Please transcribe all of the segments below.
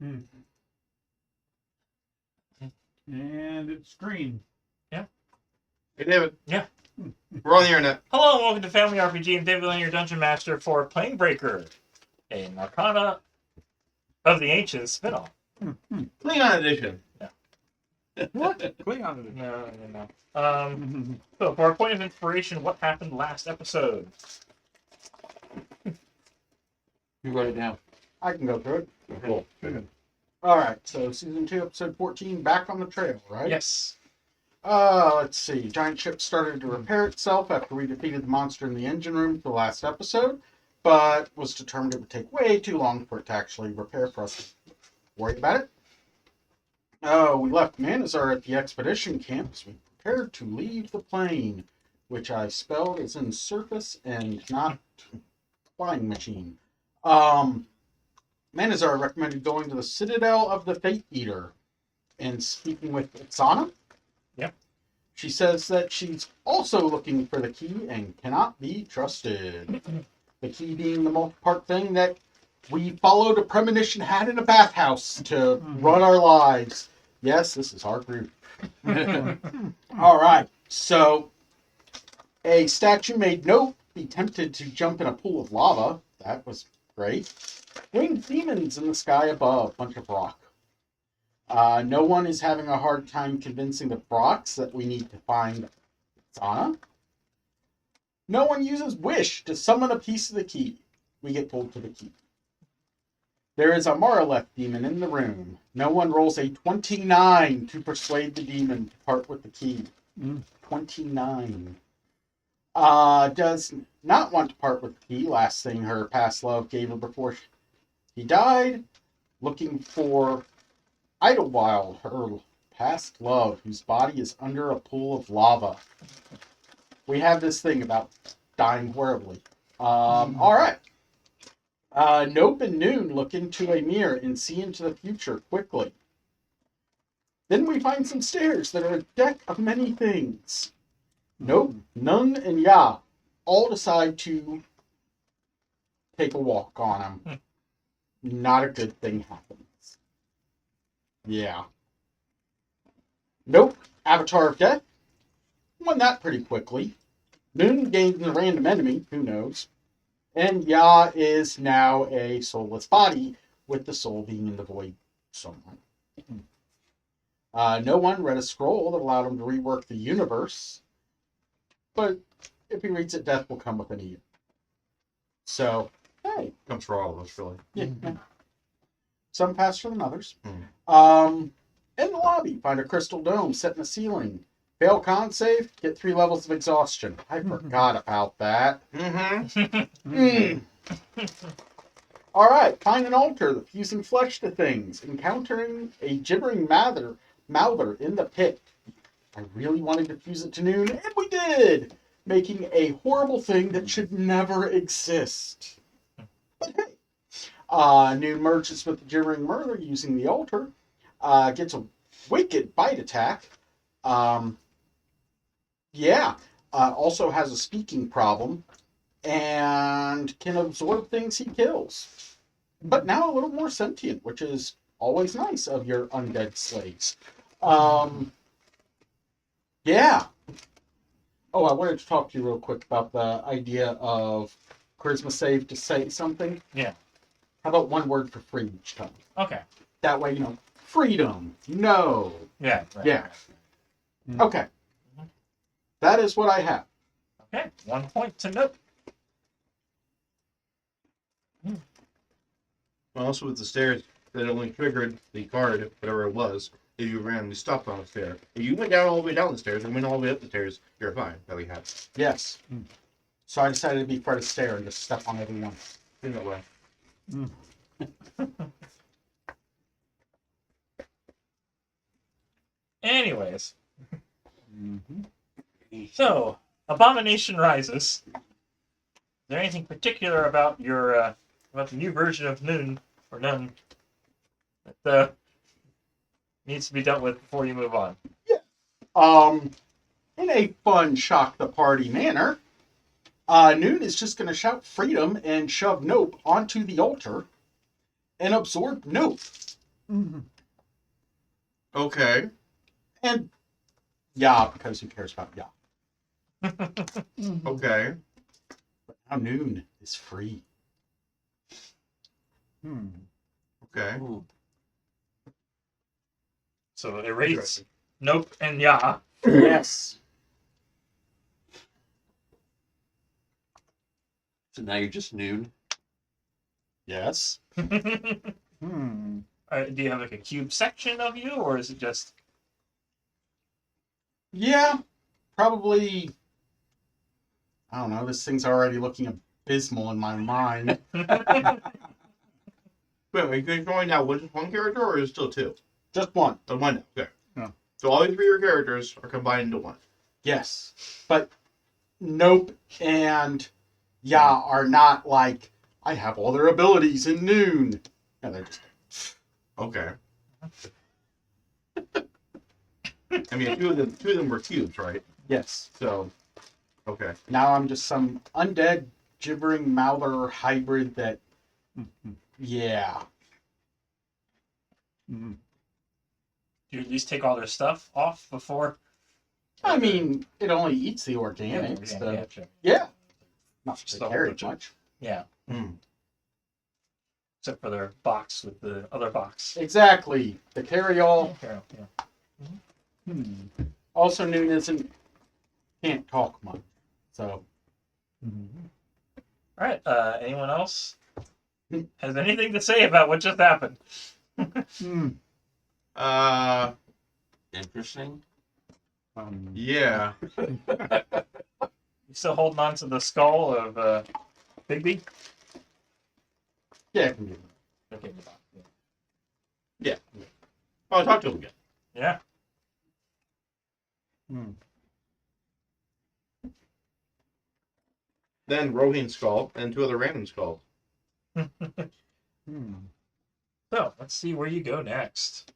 Hmm. And it's green. Yeah. Hey, David. Yeah. We're on the internet. Hello and welcome to Family RPG. I'm David Leonard, your Dungeon Master for Planebreaker, an Arcana of the Ancients spinoff. Klingon edition. What? Klingon edition. No. So, for our point of inspiration, what happened last episode? You wrote it down. I can go through it. Cool. All right, so season 2, episode 14, back on the trail, right? Yes. Let's see. Giant ship started to repair itself after we defeated the monster in the engine room for the last episode, but was determined it would take way too long for it to actually repair for us to worry about it. We left Manazar at the expedition camp as we prepared to leave the plane, which I spelled as in surface and not flying machine. Manazar recommended going to the Citadel of the Fate Eater and speaking with Ixana. Yep. She says that she's also looking for the key and cannot be trusted. The key being the multi-part thing that we followed a premonition had in a bathhouse to run our lives. Yes, this is our group. All right, so a statue made Nope be tempted to jump in a pool of lava. That was great. Winged demons in the sky above, bunch of rock. No one is having a hard time convincing the Brocs that we need to find Zana. No one uses wish to summon a piece of the key. We get pulled to the key. There is a Maraleth demon in the room. No one rolls a 29 to persuade the demon to part with the key. 29. Does not want to part with the key. Last thing her past love gave her before he died. Looking for Idlewild, her past love, whose body is under a pool of lava. We have this thing about dying horribly. All right. Nope and Noon look into a mirror and see into the future quickly. Then we find some stairs that are a deck of many things. Nope, Nope and Yah all decide to take a walk on them. Not a good thing happens. Yeah. Nope, Avatar of Death. Won that pretty quickly. Noon gains a random enemy, who knows. And Yah is now a soulless body, with the soul being in the void somewhere. No one read a scroll that allowed him to rework the universe. But if he reads it, death will come within a year. So, hey. Comes for all of us, really. Yeah. Some faster than others. In the lobby, find a crystal dome set in the ceiling. Fail con save, get 3 levels of exhaustion. I forgot about that. All right, find an altar that's fusing flesh to things. Encountering a gibbering mouther in the pit. I really wanted to fuse it to Noon, and we did! Making a horrible thing that should never exist. But hey, Noon merges with the gibbering murder using the altar. Gets a wicked bite attack. Also has a speaking problem. And can absorb things he kills. But now a little more sentient, which is always nice of your undead slaves. Yeah. Oh, I wanted to talk to you real quick about the idea of charisma save to say something. Yeah. How about one word for free each time? Okay. That way, freedom. No. Yeah. Right. Yeah. Okay. That is what I have. Okay. 1 point to Nope. Well, also with the stairs, that only triggered the card, whatever it was, if you randomly stopped on a stair. If you went down all the way down the stairs and went all the way up the stairs, you're fine. That we have. Yes. So I decided to be Fred Astaire and just step on everyone. In that way. Anyways. So, Abomination rises. Is there anything particular about your about the new version of Noon or Nun that needs to be dealt with before you move on? In a fun shock the party manner, Noon is just going to shout freedom and shove Nope onto the altar and absorb Nope. Okay. And Yah, because who cares about Yah? Okay. But now Noon is free. Okay. Ooh. So erase Nope and Yah. Yes. So now you're just Noon. Yes. Do you have like a cube section of you, or is it just? Yeah. Probably. I don't know. This thing's already looking abysmal in my mind. Wait, are you going now with one character or is it still two? Just one. The one. Okay. Oh. So all 3 of your characters are combined into one. Yes. But Nope and Yah are not like, I have all their abilities in Noon. No, they're just. Okay. I mean, two of them were cubes, right? Yes. So, okay. Now I'm just some undead, gibbering mouther hybrid that. Yeah. Do you at least take all their stuff off before? I mean, it only eats the organics. Yeah. Not Just to a whole carry bunch of- much. Yeah. Hmm. Except for their box with the other box. Exactly. The carry-all. Yeah. Also, Noon can't talk much. So, All right. Anyone else has anything to say about what just happened? Interesting. Yeah. You still holding on to the skull of Bigby? yeah, it can be. Okay. Yeah. Oh, I'll talk to him again. Yeah. Then Rohing's skull and 2 other random skulls. So let's see where you go next.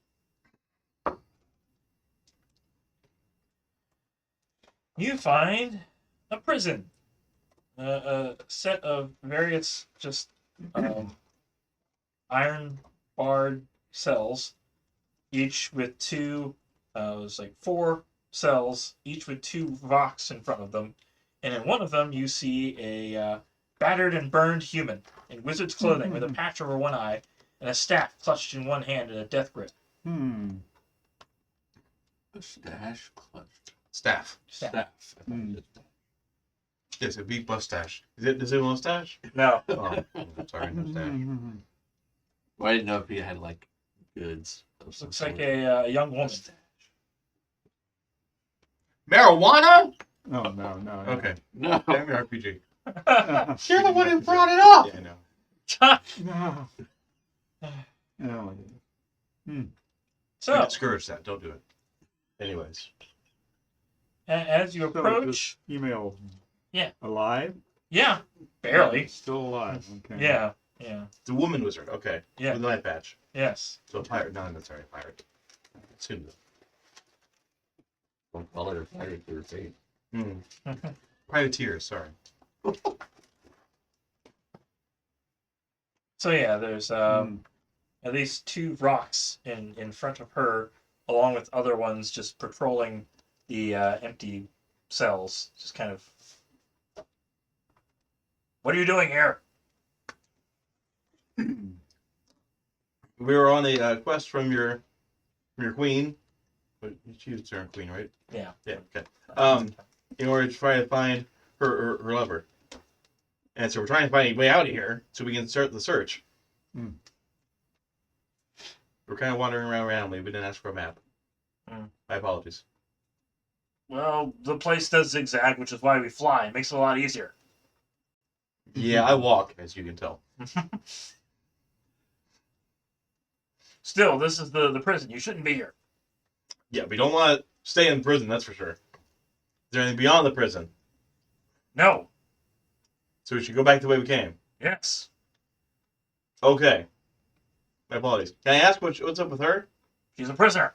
You find a prison, a set of various just iron barred cells, each with 2. There's like 4 cells, each with 2 vox in front of them, and in one of them you see a battered and burned human in wizard's clothing with a patch over one eye and a staff clutched in one hand and a death grip. A stash clutched. Staff. Staff. Yes, a big mustache. Does it have a mustache? No. Oh, sorry, mustache. Well, I didn't know if he had like goods. Of some Looks like sort. a young woman. Marijuana? Oh, no. Okay. No. Damn your RPG. You're the one who brought it up. Yeah, I know. No. We So, discourage that. Don't do it. Anyways. as you So is approach, this email Yeah. alive? yeah, barely. Still alive. Okay. Yeah. The woman wizard. Okay. Yeah. With the night patch. Yes. So pirate. No, that's alright. Pirate. Assume Don't call it a pirate or a fate. that. Privateer. Sorry. So yeah, there's at least 2 rocks in front of her, along with other ones just patrolling the empty cells. Just kind of, what are you doing here? We were on a quest from your queen. But she was her queen, right? Yeah. Yeah. Okay. In order to try to find her lover. And so we're trying to find a way out of here so we can start the search. We're kind of wandering around randomly. We didn't ask for a map. My apologies. Well, the place does zigzag, which is why we fly. It makes it a lot easier. Yeah, I walk, as you can tell. Still, this is the prison. You shouldn't be here. Yeah, we don't want to stay in prison, that's for sure. Is there anything beyond the prison? No. So we should go back the way we came. Yes. Okay. My apologies. Can I ask what's up with her? She's a prisoner.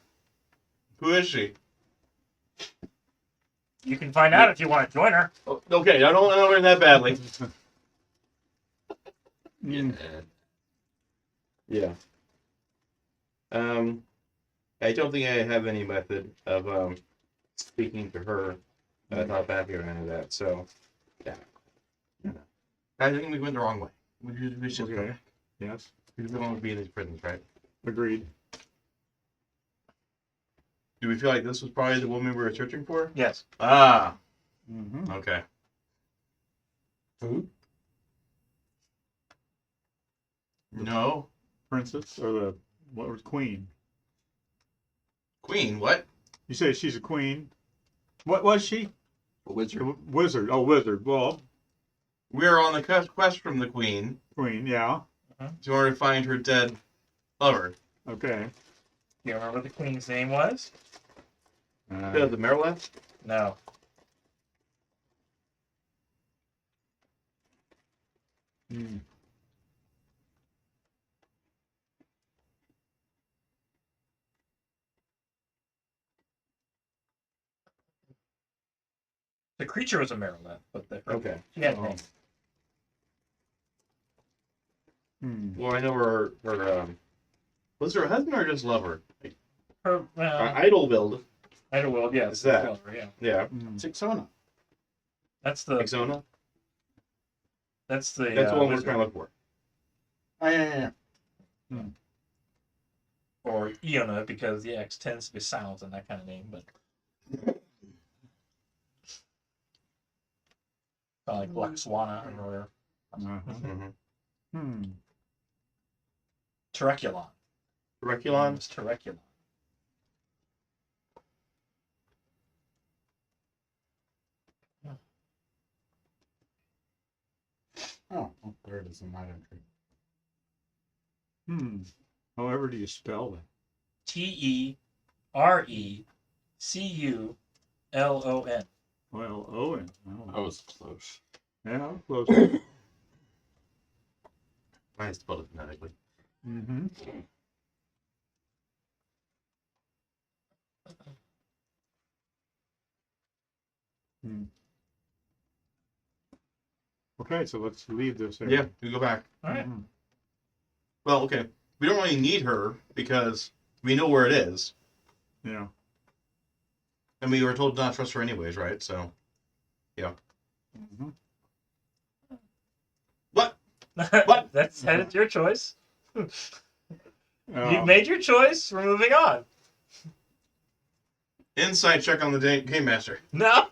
Who is she? You can find out if you want to join her. Oh, okay, I don't know her that badly. Yeah. Yeah. I don't think I have any method of speaking to her telepathically or any of that. So, yeah. I think we went the wrong way. We should go Okay. back. Yes. We don't want to be in these prisons, right? Agreed. Do we feel like this was probably the woman we were searching for? Yes. Ah, Mm-hmm. okay. Food? No. Princess or the what was queen? Queen, what? You say she's a queen. What was she? A wizard. Wizard. Oh, wizard. Well, We're on the quest from the queen queen. Yeah. in order to find her dead lover. Okay. Do you remember what the queen's name was? The Marilyn? No. hmm. The creature was a Marilyn, but Okay. she had a Oh. name. Well, I know her was her husband or just lover? Her, Idlewild. Idlewild, yes. Is that? Yeah. Yeah. Sixona. That's the Exona? that's the That's the one we're wizard. trying to look for. Oh, yeah. Or Iona, because the X tends to be silent in that kind of name, but like Black Swana or Uh-huh. Mm-hmm. Terreculon. Reculon? It's Terreculon. Oh, there it is in that entry. However do you spell that? Tereculon. Well, Owen. That Oh. was close. Yeah, close. I spelled it phonetically. Mm-hmm. Okay, so let's leave this area. Yeah, we go back. All right. Mhm. Well, okay. We don't really need her because we know where it is. Yeah. And we were told not to trust her anyways, right? So, Mm-hmm. what? What? That's your choice. You've made your choice. We're moving on. Inside check on the game master. No.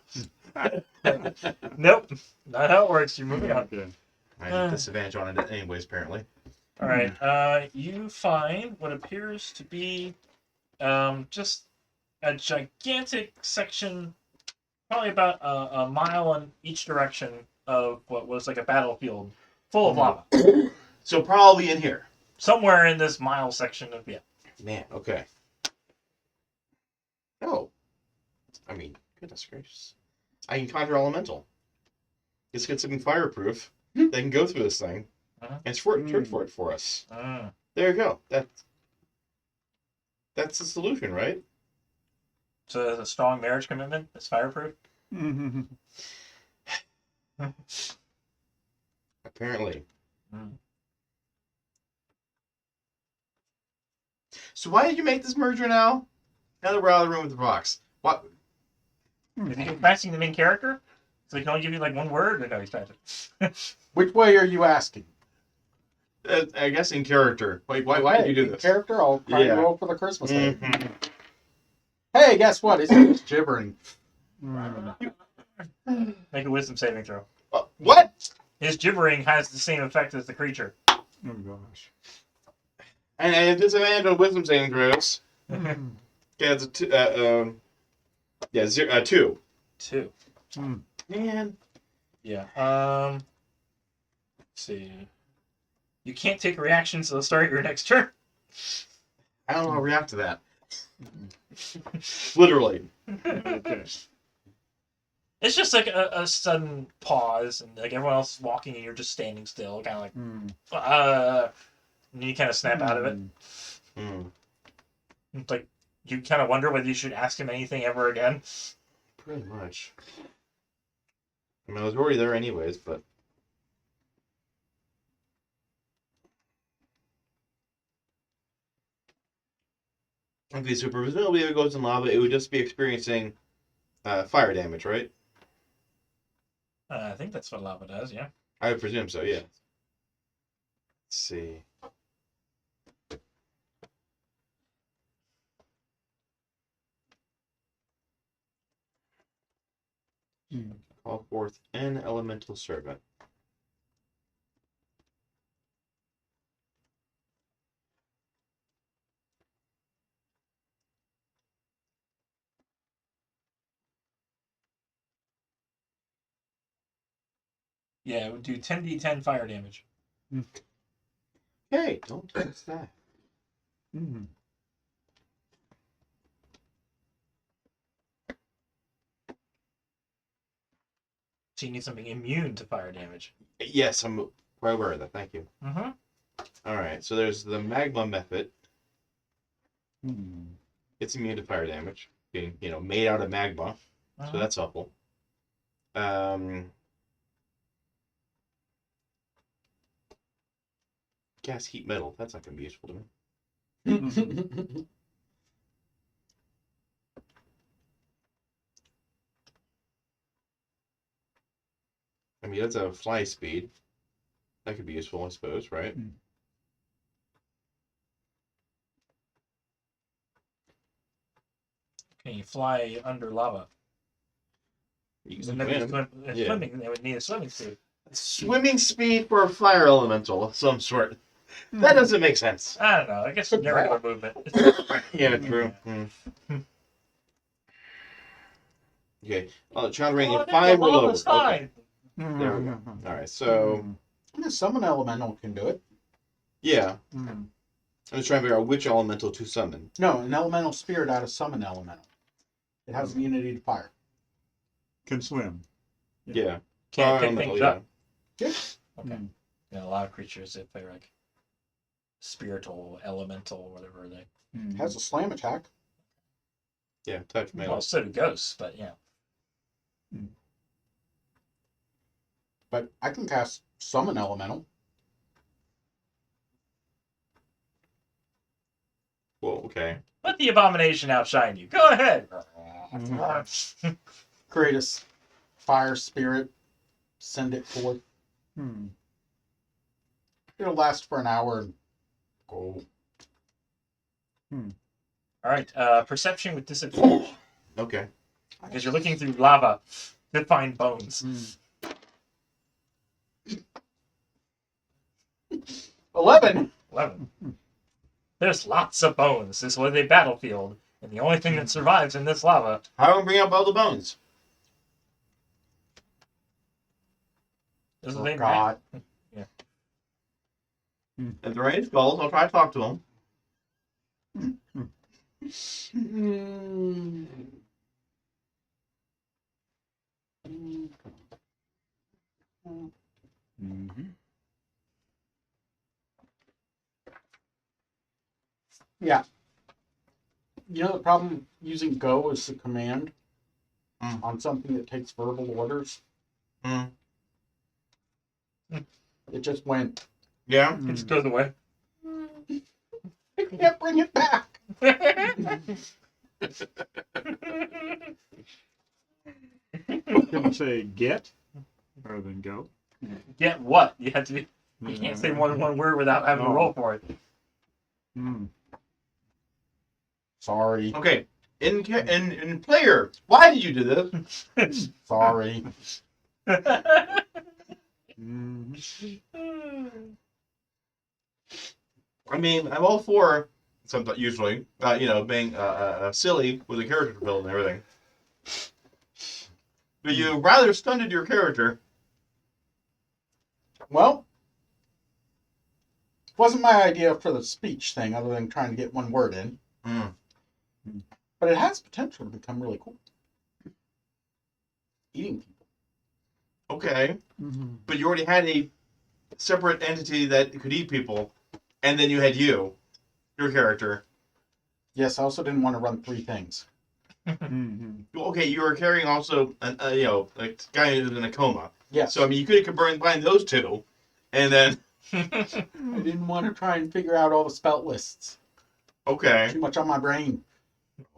Nope. Not how it works. You're moving on. Okay. I have disadvantage on it anyways, apparently. All right. You find what appears to be just a gigantic section, probably about a mile in each direction of what was like a battlefield full of lava. So probably in here. Somewhere in this mile section of Man, okay. Oh. I mean, goodness gracious. I can conjure elemental. Let's get something fireproof. They can go through this thing. Uh-huh. And search for it for us. Mm. There you go. That's the solution, right? So it's a strong marriage commitment. It's fireproof. Mm-hmm. Apparently. Mm. So why did you make this merger now? Now that we're out of the room with the box. What? Is he passing the main character? So he can only give you like one word? Or no, he's passing. Which way are you asking? I guess in character. Why did you do In this? character, I'll try Yeah. to roll for the Christmas thing. Mhm. Hey, guess what? It's gibbering. Make a wisdom saving throw. What? His gibbering has the same effect as the creature. Oh gosh. And I have disadvantage on wisdom saving throws. Yeah, it's a 2. 2. 2. Man. Yeah. Let's see. You can't take reactions until the start of your next turn. I don't know how to react to that. Literally. Okay. It's just like a sudden pause, and like everyone else is walking, and you're just standing still, kind of like, and you kind of snap out of it. Mm. It's like you kind of wonder whether you should ask him anything ever again. Pretty much. I mean, I was already there anyways, but... Okay, so presumably if it goes in lava, it would just be experiencing fire damage, right? I think that's what lava does, yeah. I would presume so, yeah. Let's see. Call forth an elemental servant. Yeah, it would do 10d10 fire damage. Hey, don't touch that. Mm-hmm. So you need something immune to fire damage. Yes, I'm quite aware of that. Thank you. Mm-hmm. All right, so there's the magma method. Mm-hmm. It's immune to fire damage, being made out of magma, so that's helpful. Gas, heat, metal. That's not gonna be useful to me. I mean, that's a fly speed. That could be useful, I suppose, right? Can you fly under lava? You And can then swim. Yeah. swimming, they would need a swimming suit. Swimming speed for a fire elemental of some sort. That doesn't make sense. I don't know. I guess regular movement. Yeah, true. Okay. Well, child rating 5 or lower. Lava's fine. There we go. All right, so The summon elemental can do it. yeah, Mm-hmm. I'm just trying to figure out which elemental to summon. No, an elemental spirit out of summon elemental. It has immunity to fire. Can swim. Yeah. Can't Fire pick elemental, things up. Yeah. Okay. Mm. Yeah, a lot of creatures, if they're like spiritual, elemental, whatever they. Mm-hmm. It has a slam attack. Yeah, touch melee. Well, so do ghosts, but yeah. But I can cast summon elemental. Well, okay. Let the abomination outshine you. Go ahead. Create a fire spirit. Send it forth. Hmm. It'll last for an hour and go. All right. Perception with disadvantage Okay. because you're looking through lava to find bones. 11. 11. There's lots of bones. This was a battlefield, and the only thing that survives in this lava. How do we bring up all the bones? This is Oh, a God. If there are any skulls, I'll try to talk to them. Mm-hmm. Yeah. You know the problem using go as a command on something that takes verbal orders? Mm. It just went. Yeah. It just goes away. I can't bring it back. Can say get rather than go. Get what? You have to be. You can't say more than one word without having to roll for it. Mm. Sorry. Okay. In player, why did you do this? Sorry. Mm-hmm. I mean, I'm all for sometimes usually, being silly with a character build and everything. But you rather stunted your character. Well, wasn't my idea for the speech thing, other than trying to get one word in. Mm. But it has potential to become really cool. Eating people. Okay. Mm-hmm. But you already had a separate entity that could eat people, and then you had your character. Yes, I also didn't want to run 3 things. Mm-hmm. Okay, you were carrying also a guy who's in a coma. Yes. So I mean, you could have combined those two, and then I didn't want to try and figure out all the spell lists. Okay. Too much on my brain.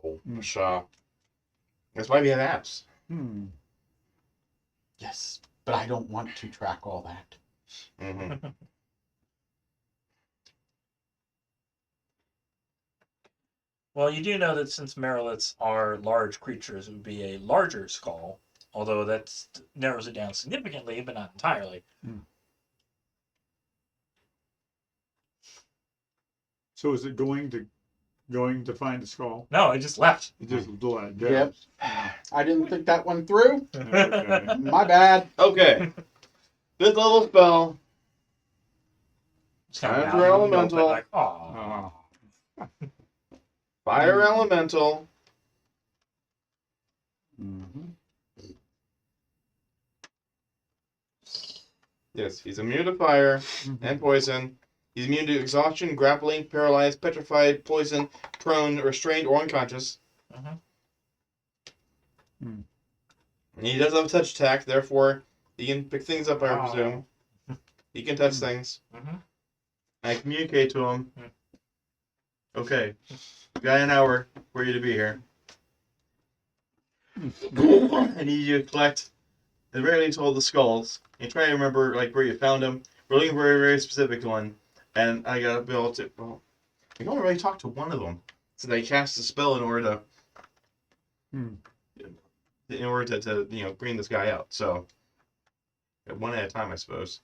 Oh, so that's why we have apps. Yes, but I don't want to track all that. Mm-hmm. Well, you do know that since Mariliths are large creatures, it would be a larger skull, although that narrows it down significantly, but not entirely. So is it going to find the skull? No, it just left. It just goes. Yep. I didn't think that one through. Okay. My bad. Okay. Fifth level spell. Just kind of Fire elemental. like, aw. Fire elemental. Yes, he's immune to fire and poison. He's immune to exhaustion, grappling, paralyzed, petrified, poison, prone, restrained, or unconscious. And he does have a touch attack, therefore he can pick things up, I presume. He can touch things. I communicate to him. Okay, we got an hour for you to be here. I need you to collect the very least all the skulls and try to remember like where you found them. We're looking for a very specific one, and I gotta be able to. Well, I can only really talk to one of them, so they cast a spell in order to bring this guy out. So one at a time, I suppose.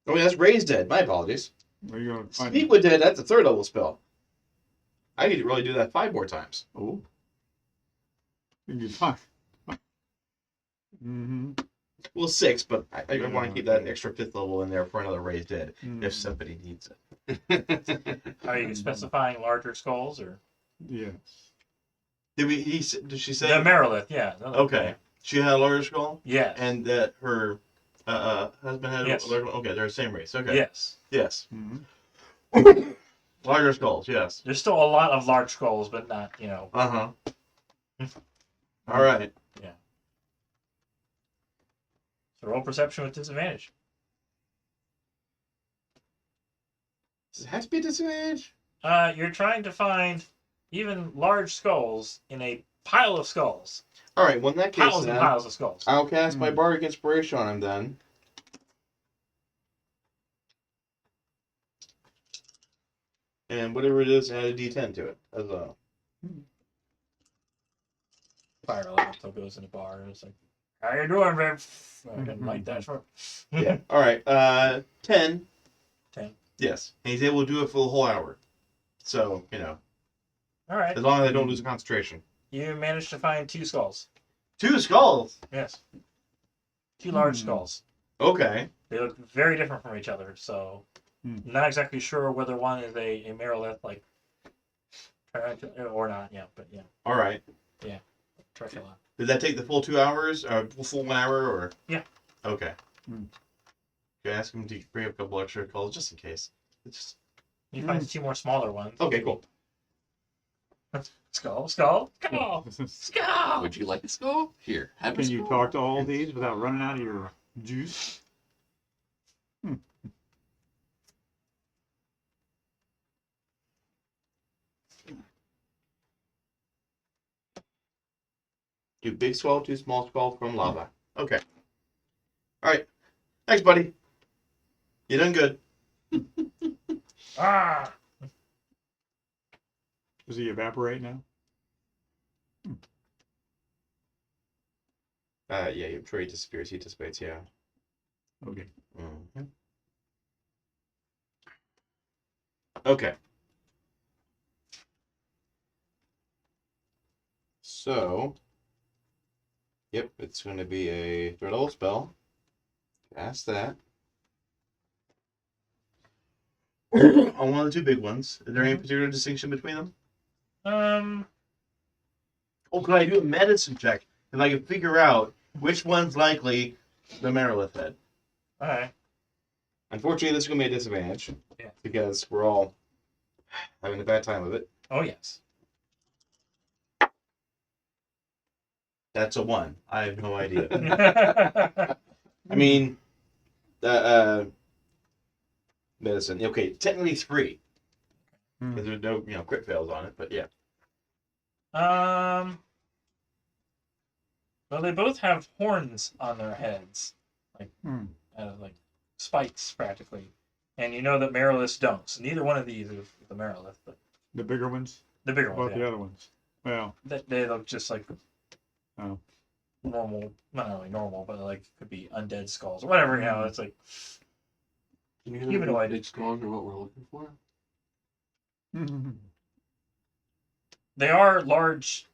Oh, yeah, that's Raise Dead. My apologies. Where are you going to find Speak with Dead. That's a third level spell. I need to really do that 5 more times. Oh. You find. Well, 6, but I want to keep that extra 5th level in there for another Raise Dead if somebody needs it. Are you specifying larger skulls or? Yes. Did she say? The Marilith, yeah. Okay. She had a larger skull? Yes. And that her husband had Yes. a larger. Okay, they're the same race. Okay. Yes. Yes. Larger skulls, yes. There's still a lot of large skulls, but not, Uh-huh. All right. Yeah. So roll perception with disadvantage. Does it have to be a disadvantage? You're trying to find even large skulls in a pile of skulls. All right, well, in that case, Piles and then, piles of skulls. I'll cast my Bardic Inspiration on him then. And whatever it is, add a d10 to it as well. Fire elemental goes in a bar and it's like, how you doing, babe? I didn't like that short. Yeah. All right. 10. 10. Yes. And he's able to do it for the whole hour. So, All right. as long as I don't lose concentration. You managed to find 2 skulls. 2 skulls? Yes. 2 large skulls. Okay. They look very different from each other, so not exactly sure whether one is a Marilith, like, or not, yeah, but yeah. All right. Yeah. Dracula. Did that take the full 2 hours? Or full 1 hour? Or? Yeah. Okay. Okay, ask him to bring up a couple extra calls just in case. You find 2 more smaller ones. Okay, cool. Skull, skull, skull, skull. Would you like a skull? Here, have a Can skull. you talk to all these without running out of your juice? Do big skull, 2 small skull from lava. Okay. All right. Thanks, buddy. You done good. Ah! Does he evaporate now? Yeah, I'm sure he disappears. He dissipates, yeah. Okay. Mm-hmm. Okay. So, yep, it's going to be a third level spell. Cast that. On one of the 2 big ones. Is there any particular distinction between them? Oh, can I do a medicine check? If I can figure out which one's likely the Marilith head. Alright. Unfortunately, this is going to be a disadvantage. Yeah. Because we're all having a bad time of it. Oh, yes. That's a 1. I have no idea. Yeah. I mean, medicine. Okay, technically 3. Because there's no, crit fails on it, but yeah. Well, they both have horns on their heads, like spikes practically, and you know that Mariliths don't. So neither one of these is the Marilith, but The bigger ones? the bigger What ones. about the other ones? Well, They look just like oh. normal, not really normal, but like could be undead skulls or whatever. It's like humanoid. Big skulls are what we're looking for. They are large,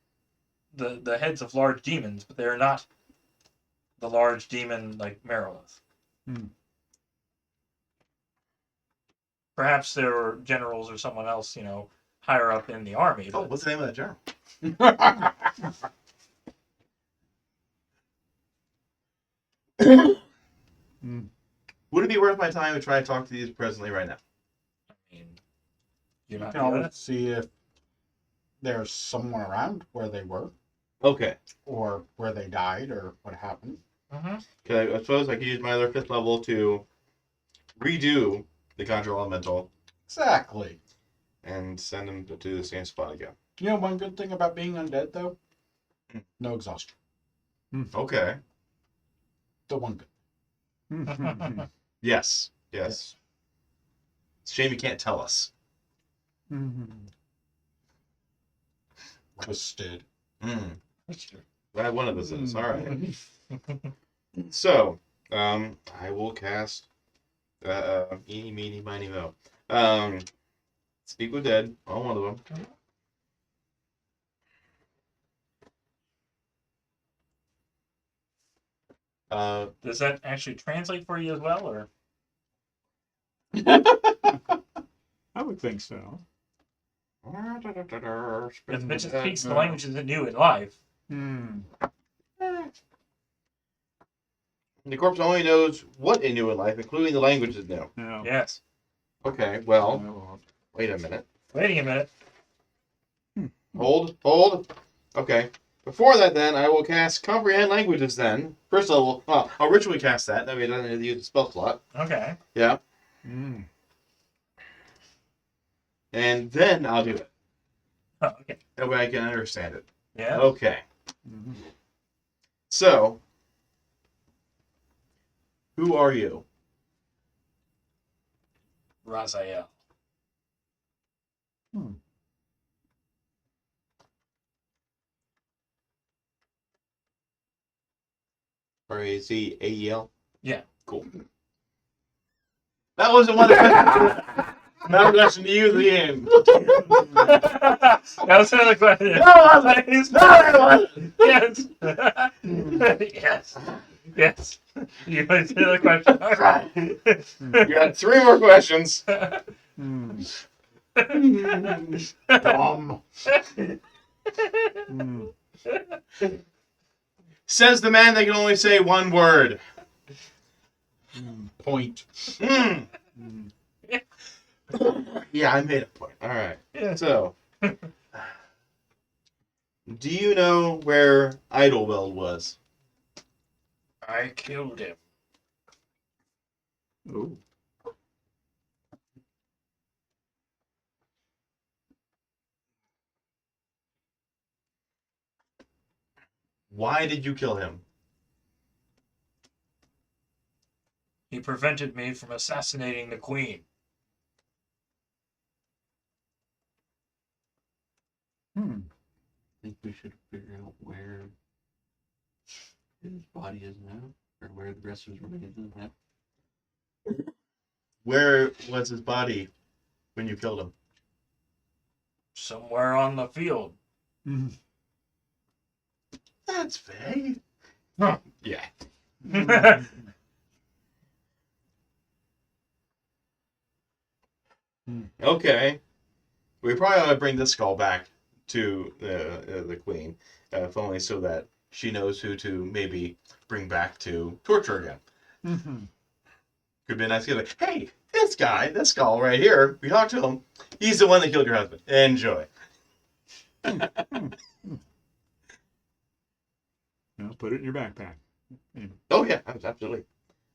the heads of large demons, but they are not the large demon like Marilith. Perhaps there were generals or someone else, higher up in the army. Oh, But what's the name of that general? Would it be worth my time to try to talk to these presently right now? I mean, you're You not can doing always it. see if there's someone around where they were, Okay. or where they died, or what happened. I suppose I could use my other 5th level to redo the Conjure Elemental Exactly. and send them to the same spot again. You know one good thing about being undead, though? No exhaustion. Okay. The one good. Yes. It's a shame you can't tell us. Twisted. Glad one of us is. All right. So, I will cast eeny, meeny, miny, mo. Speak with Dead on one of them. Does that actually translate for you as well, or? I would think so. If it just speaks the languages it knew in life. The corpse only knows what it knew in life, including the language it knew. No. Yes. Okay, well, No. wait a minute. Waiting a minute. Hold. Okay. Before that, then, I will cast Comprehend Languages, then. First level. I'll ritually cast that. That way it doesn't need to use the spell slot. Okay. Yeah. And then I'll do it. Oh, okay. That way I can understand it. Yeah. Okay. So, who are you? Raziel. R-A-Z-A-E-L? Yeah. Cool. That wasn't one of the Not a question to you at the end. That was another question. Yes. Yes. You want to say another question? All right. You got 3 more questions. Dumb. Says the man that can only say one word. Point. Yeah, I made a point. All right. Yeah. So, do you know where Idleweld was? I killed him. Ooh. Why did you kill him? He prevented me from assassinating the queen. I think we should figure out where his body is now, or where the rest of his remains is now. Where was his body when you killed him? Somewhere on the field. That's vague. Huh. Yeah. Okay. We probably ought to bring this skull back to the queen, if only so that she knows who to maybe bring back to torture again. Could be a nice guy like, hey, this guy, this skull right here, we talked to him. He's the one that killed your husband. Enjoy. Well, put it in your backpack. Oh, yeah, absolutely.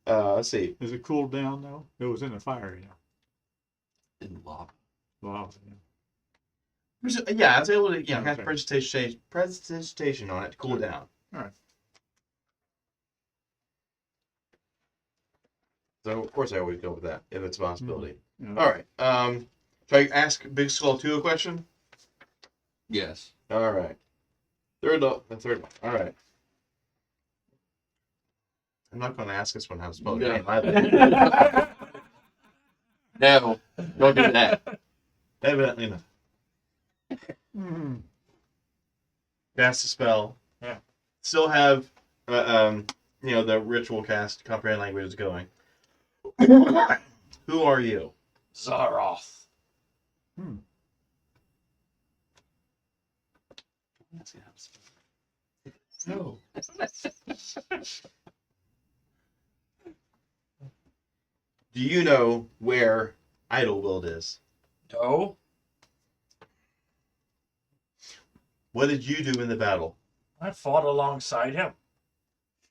Let's see. Is it cooled down, though? It was in the fire, In lava. Wow. Yeah, I was able to cast Okay. presentation on it to cool it down. All right. So of course I always go with that if it's a possibility. Yeah. All right. Should I ask Big Skull 2 a question? Yes. All right. The third one. All right. I'm not going to ask this one how to spell your No. name either. No, don't do that. Evidently not. Mm. Cast a spell. Yeah. Still have, the ritual cast comprehend languages going. Who are you? Zaroth. Let's see how to spell it. No. Do you know where Idlewild is? No. What did you do in the battle? I fought alongside him.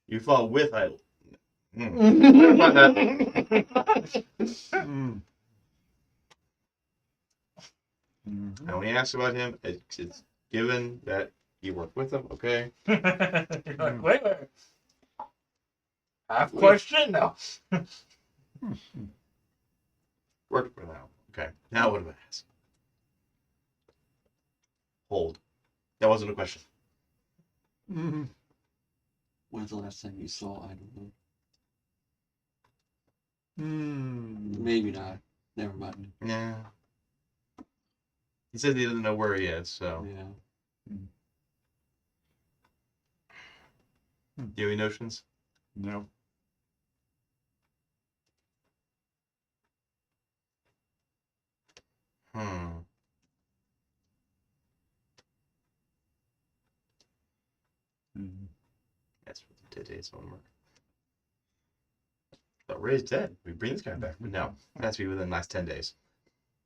You fought with Idle. Mm. Mhm. And when you ask about him, it's given that you work with him, okay? You're like, wait. Half question? No. Worked for now. Okay. Now what do I ask? Hold. That wasn't a question. Mhm. When's the last time you saw Idlewild? Mm. Maybe not. Never mind. Yeah. He said he doesn't know where he is, so. Yeah. Do you have any notions? No. Mhm. That's what today's homework. But Ray's dead. We bring this guy back. But no. It has to be within the last 10 days.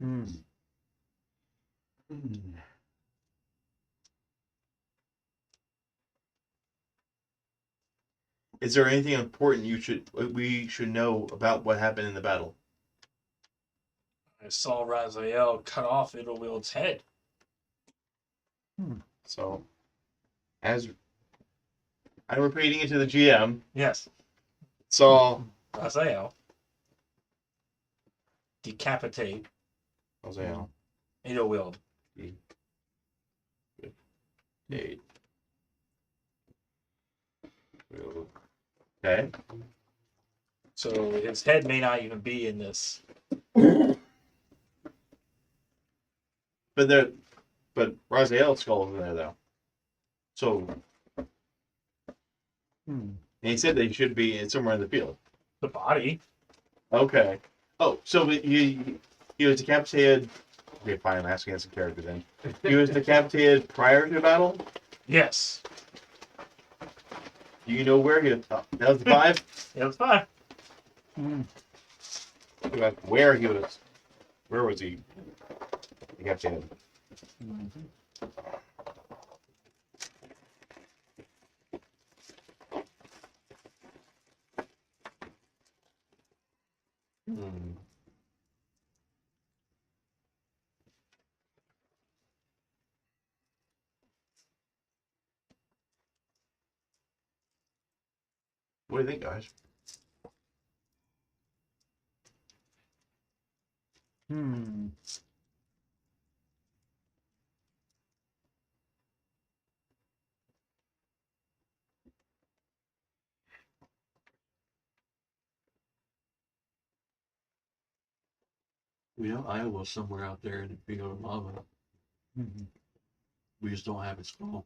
Mm. Is there anything important we should know about what happened in the battle? I saw Raziel cut off Idlewild's head. So, as I'm repeating it to the GM, Yes. saw Raziel decapitate Hosea. Idlewild. Okay. So his head may not even be in this. But Raziel's skull is in there though. So, and he said that he should be somewhere in the field. The body. Okay. Oh, so he was decapitated. Okay, fine. I'm asking as a character then. He was decapitated prior to the battle. Yes. Do you know where he was? Oh, that was the 5. Yeah, that's fine. Where he was? Where was he decapitated? What do you think, guys? We know Iowa's somewhere out there in the field of lava. We just don't have its skull.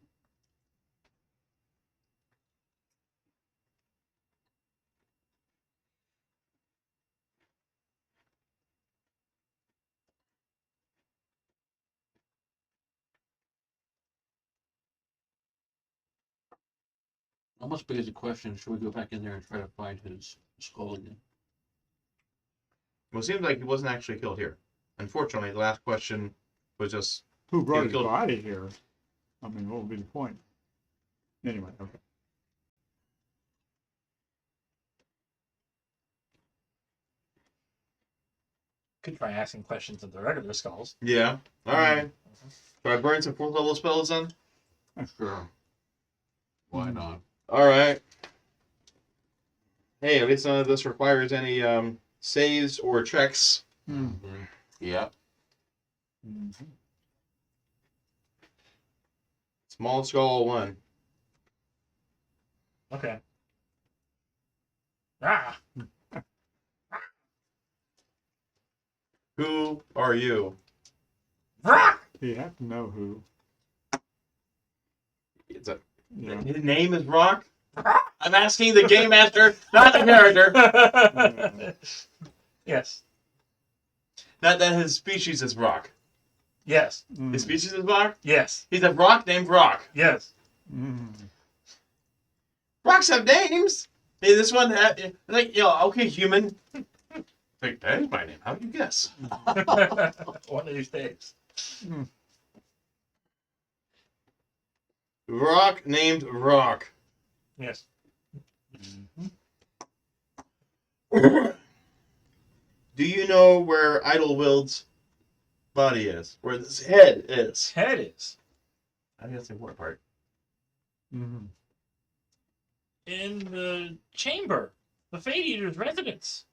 Almost begs the question, should we go back in there and try to find his skull again? Well, it seems like he wasn't actually killed here. Unfortunately, the last question was just Who brought his killed- body here? I mean, what would be the point? Anyway, okay. Could try asking questions of the regular skulls. Yeah. All right. So I burn some 4th level spells then? Sure. Why not? All right. Hey, at least none of this requires any saves or checks. Mm-hmm. Yep. Small skull 1. Okay. Ah! Who are you? Rock! You have to know who. It's a, Yeah. His name is Rock? I'm asking the game master, not the character. Yes. Not that his species is Rock. Yes. His species is Rock? Yes. He's a rock named Rock. Yes. Rocks have names. Hey, this one, okay, human. Like, that is my name. How do you guess? One of these days. Rock named Rock. Yes. Do you know where Idlewild's body is? Where his head is? Head is I think that's the important part. Mm-hmm. in the chamber, the Fate Eater's residence.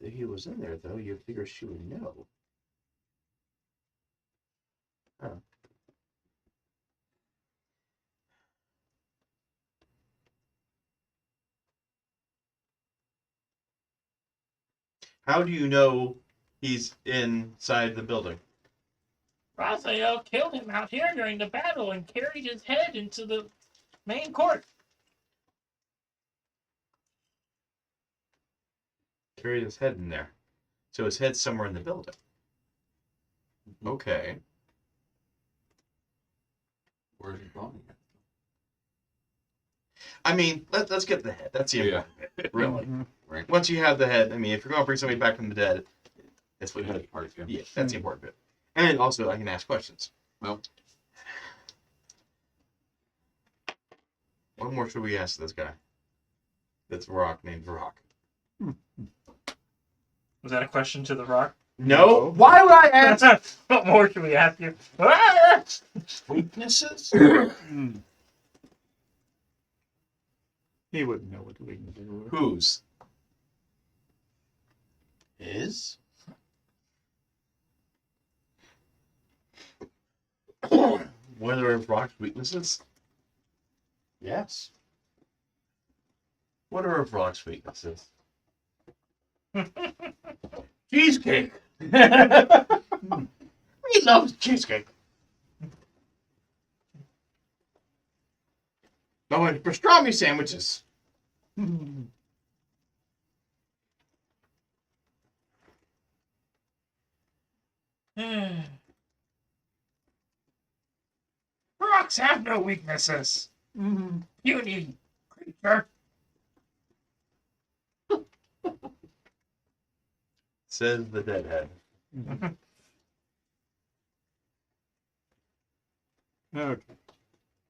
If he was in there, though, you figure she would know. Huh. How do you know he's inside the building? Raphael killed him out here during the battle and carried his head into the main court. Carried his head in there. So his head's somewhere in the building. Okay. Where's his body? I mean, let's get the head. That's the important bit, really. Right. Once you have the head, I mean, if you're going to bring somebody back from the dead, that's what The head part, yeah. Yeah, that's the important bit. And also, I can ask questions. Well, What more should we ask this guy? That's Rock, named Rock. Was that a question to the rock? No? Why would I ask? What more should we ask you? Ah! Weaknesses? He wouldn't know what the weaknesses were. Whose? His? What are Rock's weaknesses? Yes. What are Rock's weaknesses? Cheesecake! He loves cheesecake. Oh, and pastrami sandwiches. Rocks have no weaknesses. Puny creature. Says the deadhead. Okay.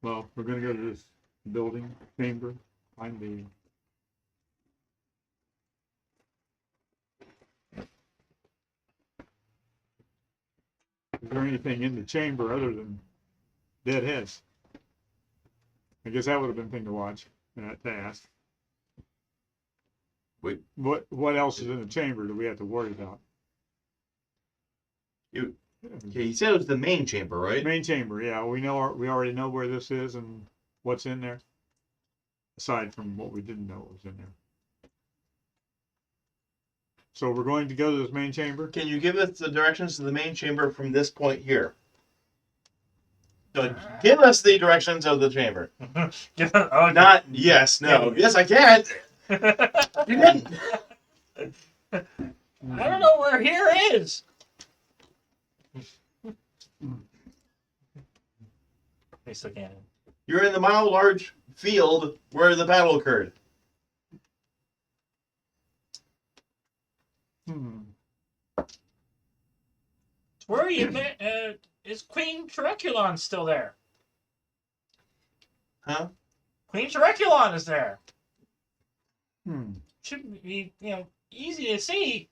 Well, we're going to go to this building, chamber, find the... Is there anything in the chamber other than dead heads? I guess that would have been a thing to watch, to ask. Wait. What else is in the chamber that we have to worry about? Okay, he said it was the main chamber, right? Main chamber, yeah. We already know where this is and what's in there. Aside from what we didn't know was in there. So we're going to go to this main chamber? Can you give us the directions to the main chamber from this point here? So give us the directions of the chamber. Oh, Not yes, no. Yes, I can. You didn't. I don't know where here is. They still can't. You're in the mile large field where the battle occurred. Hmm. Where are you? Is Queen Terreculon still there? Huh? Queen Terreculon is there. Hmm. Should be, easy to see.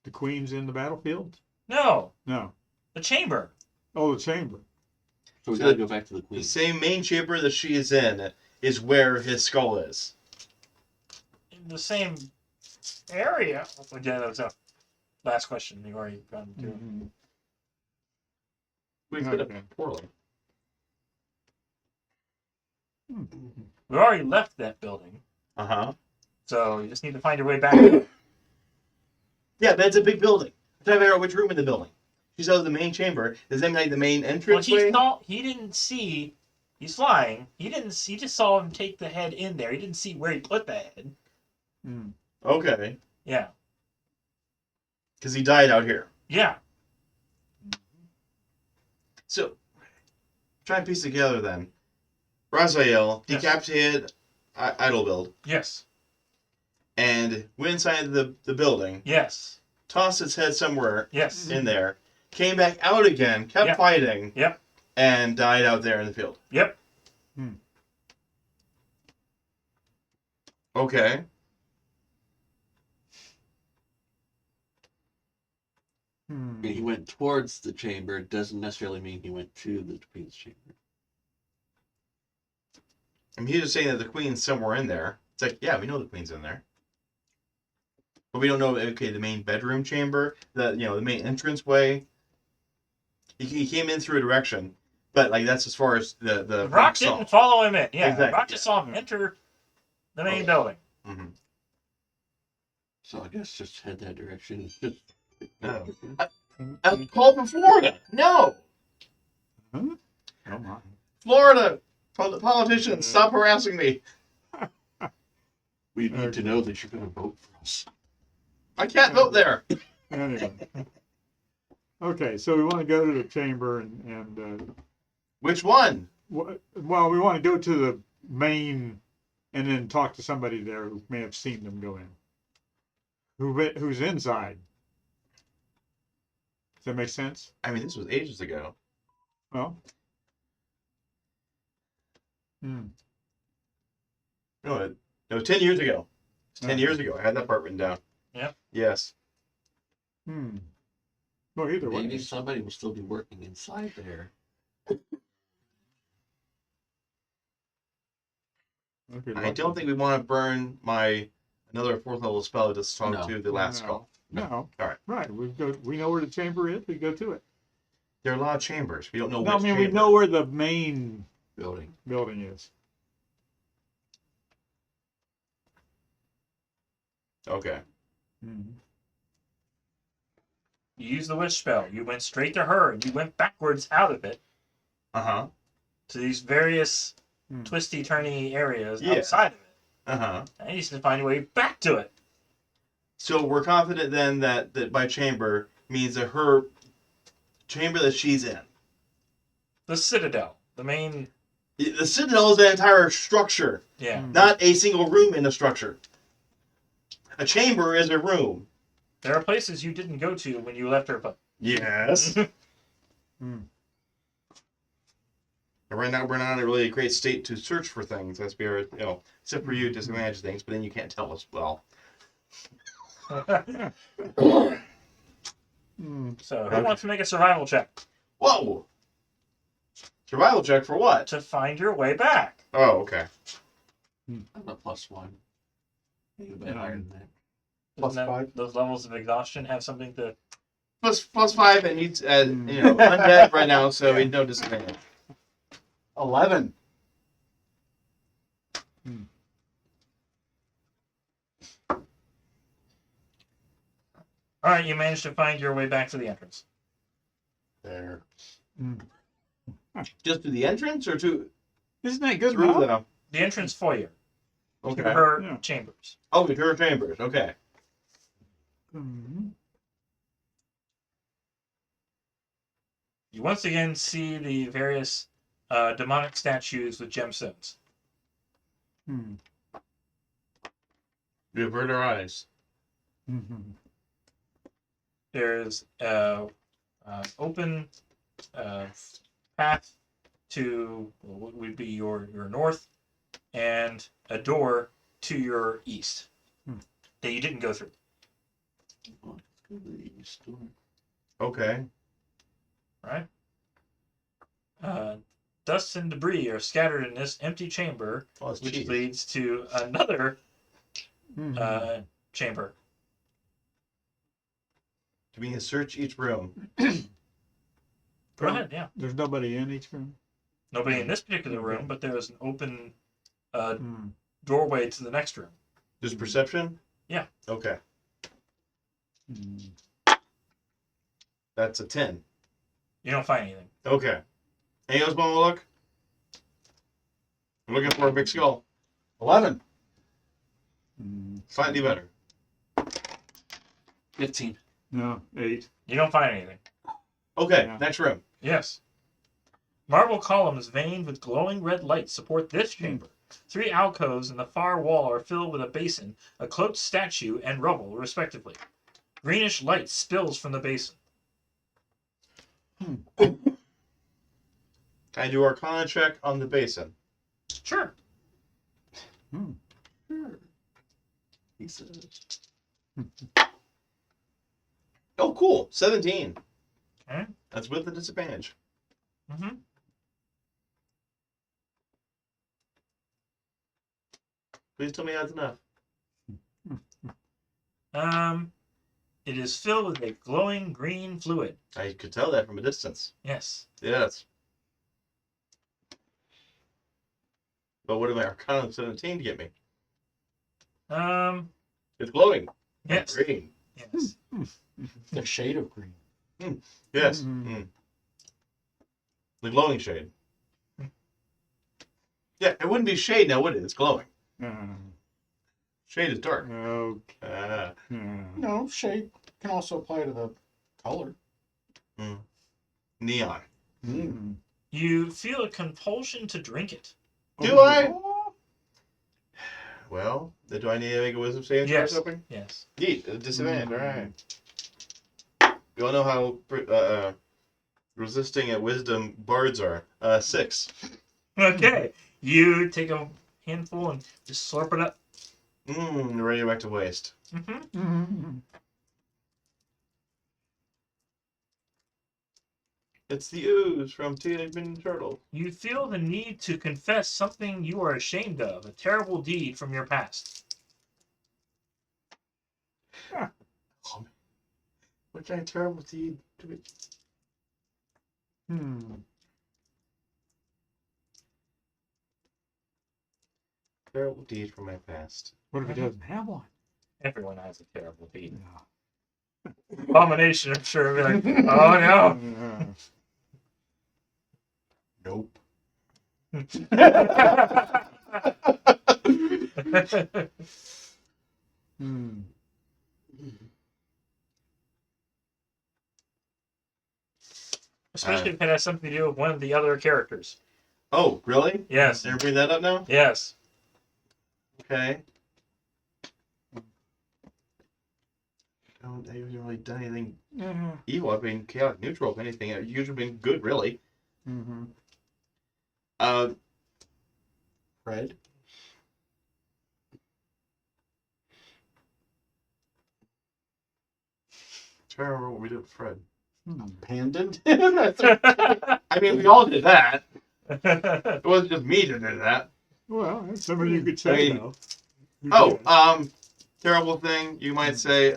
The queen's in the battlefield? No, No. the chamber. Oh, the chamber. So we So gotta go back to the The queen. same main chamber that she is in is where his skull is. In the same area. Oh, yeah, that was a last question you already gone to. Mhm. We could Okay. have poorly. We already left that building, Uh-huh. so you just need to find your way back. Yeah, but it's a big building. I'm trying to figure out which room in the building. She's out of the main chamber. Does that mean like the main Well, entrance he way? saw. He didn't see. He's flying. He didn't. He just saw him take the head in there. He didn't see where he put the head. Hmm. Okay. Yeah. Because he died out here. Yeah. So, try and piece together then. Raziel Yes. decapitated Idlebuild Yes. and went inside the building, Yes. tossed its head somewhere Yes. in there, came back out again, kept Yep. fighting, Yep. and died out there in the field. Yep. Okay. Hmm. He went towards the chamber doesn't necessarily mean he went to the queen's chamber. I mean, he's just saying that the queen's somewhere in there. It's like, yeah, we know the queen's in there. But we don't know, okay, the main bedroom chamber, the main entrance way. He came in through a direction, but like that's as far as the Rock saw. didn't follow him in. Yeah. Exactly, Rock just saw him enter the main building. Mm-hmm. So I guess just head that direction. No. I called for Florida. No. Huh? Oh my. Florida politicians, stop harassing me. We need to know that you're going to vote for us. I can't vote there. Anyway. Okay, so we want to go to the chamber and Which one? well, we want to go to the main and then talk to somebody there who may have seen them go in. Who's inside. Does that make sense? I mean, this was ages ago. Well. Hmm. No, 10 years ago. It's 10 years ago. I had that part written down. Yep. Yes. Hmm. Well, either way. Maybe somebody will still be working inside there. Okay, I don't think we want to burn another 4th level spell just to talk No. to the last skull. No. All right. Right. We know where the chamber is. We go to it. There are a lot of chambers. We don't know No, I which mean chamber. we know where the main Building. building is. Okay. Hmm. You used the witch spell. You went straight to her, and you went backwards out of it Uh-huh. to these various Hmm. twisty, turny areas Yeah. outside of it. Uh-huh. And you need to find a way back to it. So we're confident then that by chamber means that her chamber that she's in. The Citadel, the main. The Citadel is an entire structure, Yeah. Hmm. not a single room in a structure. A chamber is a room. There are places you didn't go to when you left her, but. Yes. Hmm. And right now, we're not in a really great state to search for things. That's be our, except for you disadvantage things, but then you can't tell us well. Hmm. So, who wants to make a survival check Whoa! Survival check for what? to find your way back? Oh, okay. I'm a +1. Maybe a bit higher than that. Plus Doesn't that- 5. Those levels of exhaustion have something to. Plus 5, and he's undead right now, so he's no disadvantage. 11. All right, you managed to find your way back to the entrance. There. Hmm. Just to the entrance, or to Isn't that good through enough? The entrance foyer Okay. to her Yeah. chambers. Oh, to her chambers. Okay. Hmm. You once again see the various demonic statues with gemstones. Hmm. We avert our eyes. There's a open path to what would be your north, and a door to your east that you didn't go through. Oh, let's go to the east door. Okay. Right? Dust and debris are scattered in this empty chamber, Oh, it's which cheese. leads to another chamber. Do we search each room? Go ahead, yeah. There's nobody in each room. Nobody in this particular room, but there's an open Hmm. doorway to the next room. Just perception? Yeah. Okay. Hmm. That's a 10. You don't find anything. Okay. Anything else want to look? I'm looking for a big skull. 11. Hmm. Slightly better. 15. No, 8. You don't find anything. Okay, Yeah. next room. Yes. Marble columns veined with glowing red light support this chamber. 3 alcoves in the far wall are filled with a basin, a cloaked statue, and rubble, respectively. Greenish light spills from the basin. Can I do Arcana check on the basin? Sure. Sure. He says. Oh, cool. 17. Okay. That's with the disadvantage. Mm-hmm. Please tell me that's enough. It is filled with a glowing green fluid. I could tell that from a distance. Yes. Yes. But what did my Arcana 17 get me? It's glowing. Yes. Green. Yes. The shade of green. Yes. Mhm. Mm. The glowing shade. Yeah, it wouldn't be shade now, would it? It's glowing. Shade is dark. Okay. No, shade can also apply to the color. Neon. Mm. You feel a compulsion to drink it. Do I? Well, do I need to make a wisdom saving throw or Yes. something? Yes. Neat. Disadvantage. All right. You all know how resisting at wisdom bards are. 6. Okay. You take a handful and just slurp it up. Ready back to waste. Mm-hmm. Mm. It's the ooze from Teenage Mutant Ninja Turtles. You feel the need to confess something you are ashamed of, a terrible deed from your past. What kind of terrible deed do we... Terrible deed from my past. What if he doesn't have one? Everyone has a terrible deed. No. Abomination, I'm sure, will be like, oh no. Nope. Especially if it has something to do with one of the other characters. Oh, really? Yes. They're bring that up now? Yes. Okay. I haven't really done anything evil. I've been chaotic neutral, if anything. I've usually been good, really. Fred? Trying to remember what we did with Fred. Abandoned? I mean, we all did that. It wasn't just me that did that. Well, that's somebody you could say, I mean, though. You did. Terrible thing, you might say,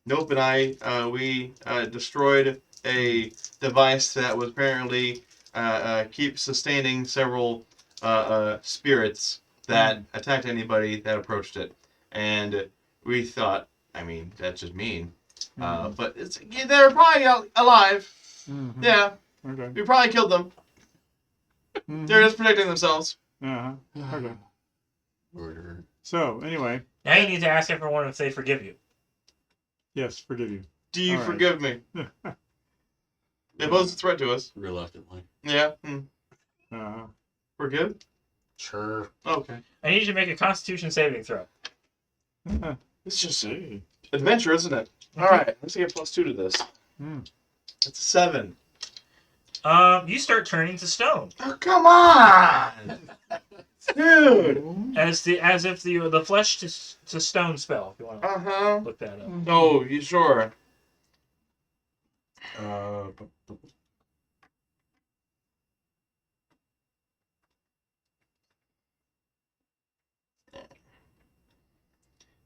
Nope and I, we destroyed a device that was apparently keep sustaining several spirits that attacked anybody that approached it. And we thought, I mean, that's just mean. But they're probably alive. Mhm. Yeah, Okay. we probably killed them. They're just protecting themselves. Uh-huh. Okay. Murderer. So, anyway, Now you need to ask everyone if they forgive you. yes, forgive you. Do you All right. forgive me? They pose a threat to us. Reluctantly. Yeah. We're good? Sure. Okay. I need you to make a Constitution saving throw. It's just See. adventure, isn't it? All right, let's get +2 to this. Hmm. It's a 7. You start turning to stone Oh, come on! Dude! as if the flesh to stone spell. If you want to Uh-huh. look that up. Oh, you sure?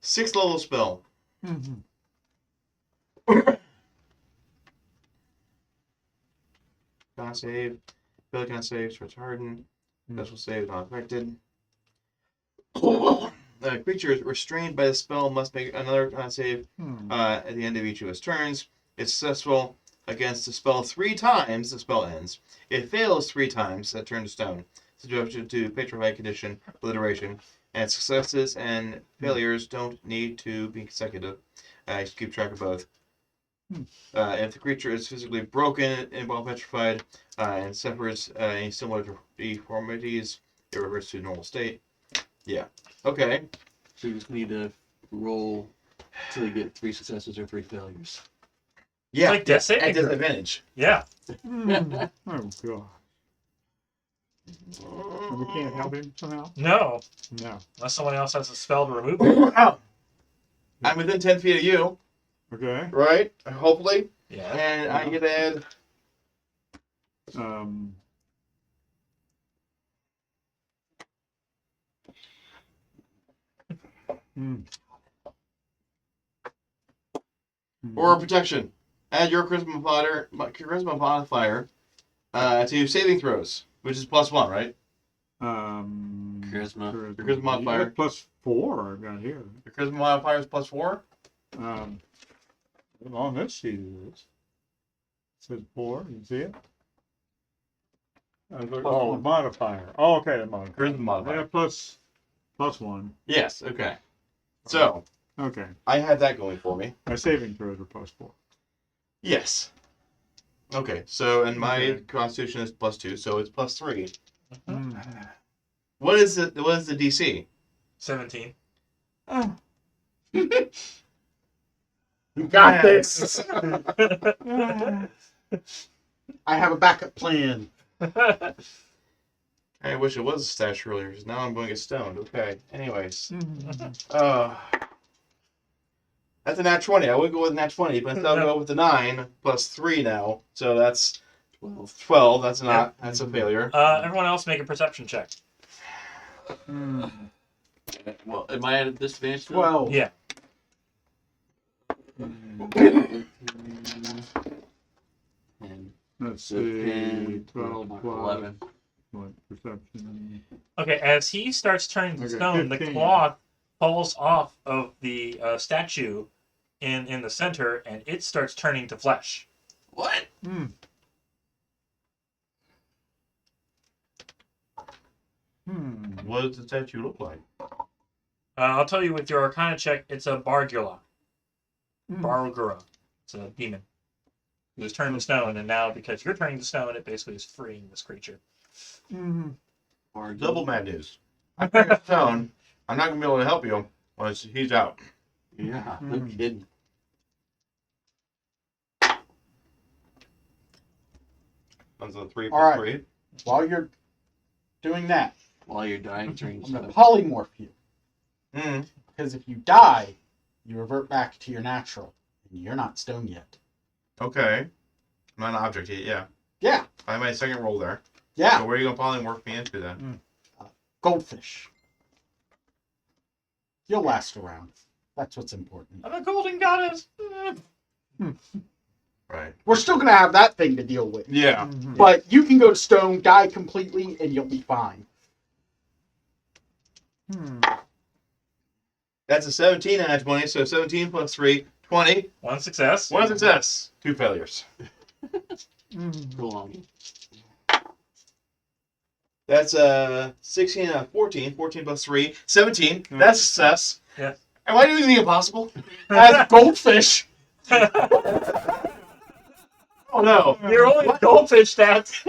Sixth level spell. Mhm. Con save. Ability con save. Starts hardened. Special save not affected. The creature is restrained by the spell must make another con save Hmm. at the end of each of its turns. If successful against the spell 3 times, the spell ends. If fails 3 times, that turns to stone. Subject to petrified condition for the duration. And successes and failures don't need to be consecutive. Just keep track of both. If the creature is physically broken and while petrified and suffers any similar deformities, it reverts to normal state. Yeah. Okay. So you just need to roll till you get 3 successes or 3 failures. Yeah. It's like death saving At throw. disadvantage. Yeah. Oh god. And we can't help him somehow? No. No. Unless someone else has a spell to remove it. Ow. I'm within 10 feet of you, Okay. right? Hopefully. Yeah. And I get to add. Um. Hmm. Or protection. Add your charisma modifier to saving throws, which is +1, right? Charisma. Your charisma modifier. +4 I've got here. Your charisma modifier is +4. On this sheet it is. It says 4. You see it? Oh, modifier. Oh, okay, the modifier. Charisma modifier. Yeah, +1. Yes. Okay. So Okay. I had that going for me. My saving throws are +4. Yes. Okay. So and my Okay. Constitution is +2, so it's +3. Hmm. What is the DC? 17. Oh. You got this. Ah. I have a backup plan. I wish it was a stash earlier, because now I'm going to get stoned. Okay. Anyways. Mhm. That's a nat 20. I would go with nat 20, but instead I'll go with the 9 +3 now. So that's 12. That's not. That's a failure. Everyone else make a perception check. Hmm. Well, am I at a disadvantage? now? 12. Yeah. And Let's so see. 10, 12 plus 11. what, perception. Okay, as he starts turning to Okay, stone, 15. the cloth falls off of the statue in the center, and it starts turning to flesh. What? Hmm. What does the statue look like? I'll tell you with your Arcana check, it's a Bargula. Hmm. Bargura. It's a demon. It was turned to stone, and now because you're turning to stone, it basically is freeing this creature. Hmm. Double bad news. I'm turning to stone. I'm not going to be able to help you once he's out. Yeah, no Mm. kidding. That's a 3 All right. 3. While you're doing that, While you're dying, turning I'm going stuff. to polymorph you. Mm. Because if you die, you revert back to your natural. And you're not stone yet. Okay. I'm not an object yet, yeah. Yeah. I have my second roll there. Yeah. So where are you going to polymorph me into then? Goldfish. You'll last around. That's what's important. I'm a golden goddess. Right. We're still going to have that thing to deal with. Yeah. But you can go to stone, die completely, and you'll be fine. That's a 17 and a 20, so 17 plus 3, 20. One success. 1 success. 2 failures. Prolonging. That's 16 and a 14. 14 plus 3, 17. Yeah. That's a success. Yeah. Am I doing the impossible? As goldfish. Oh no. You're only goldfish stats.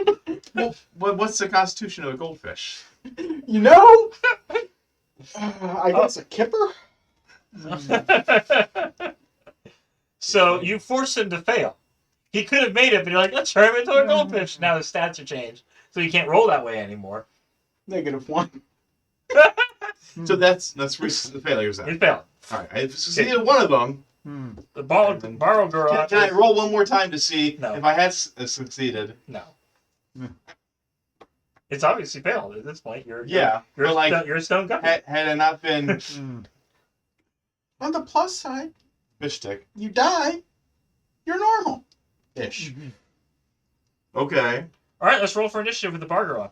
What's the constitution of a goldfish? You know? I guess a kipper? So you force him to fail. He could have made it, but you're like, let's turn him into a goldfish. Now his stats are changed, so you can't roll that way anymore. -1. So that's the failures He then. failed. All right, I succeeded one of them. The And then- borrow garage. Can I roll one more time to see No. if I had succeeded? No. Hmm. It's obviously failed at this point. You're but like you're a stone guppy. had it not been On the plus side, fish stick. you die, you're normal-ish. Okay. All right, let's roll for initiative with the bar garage.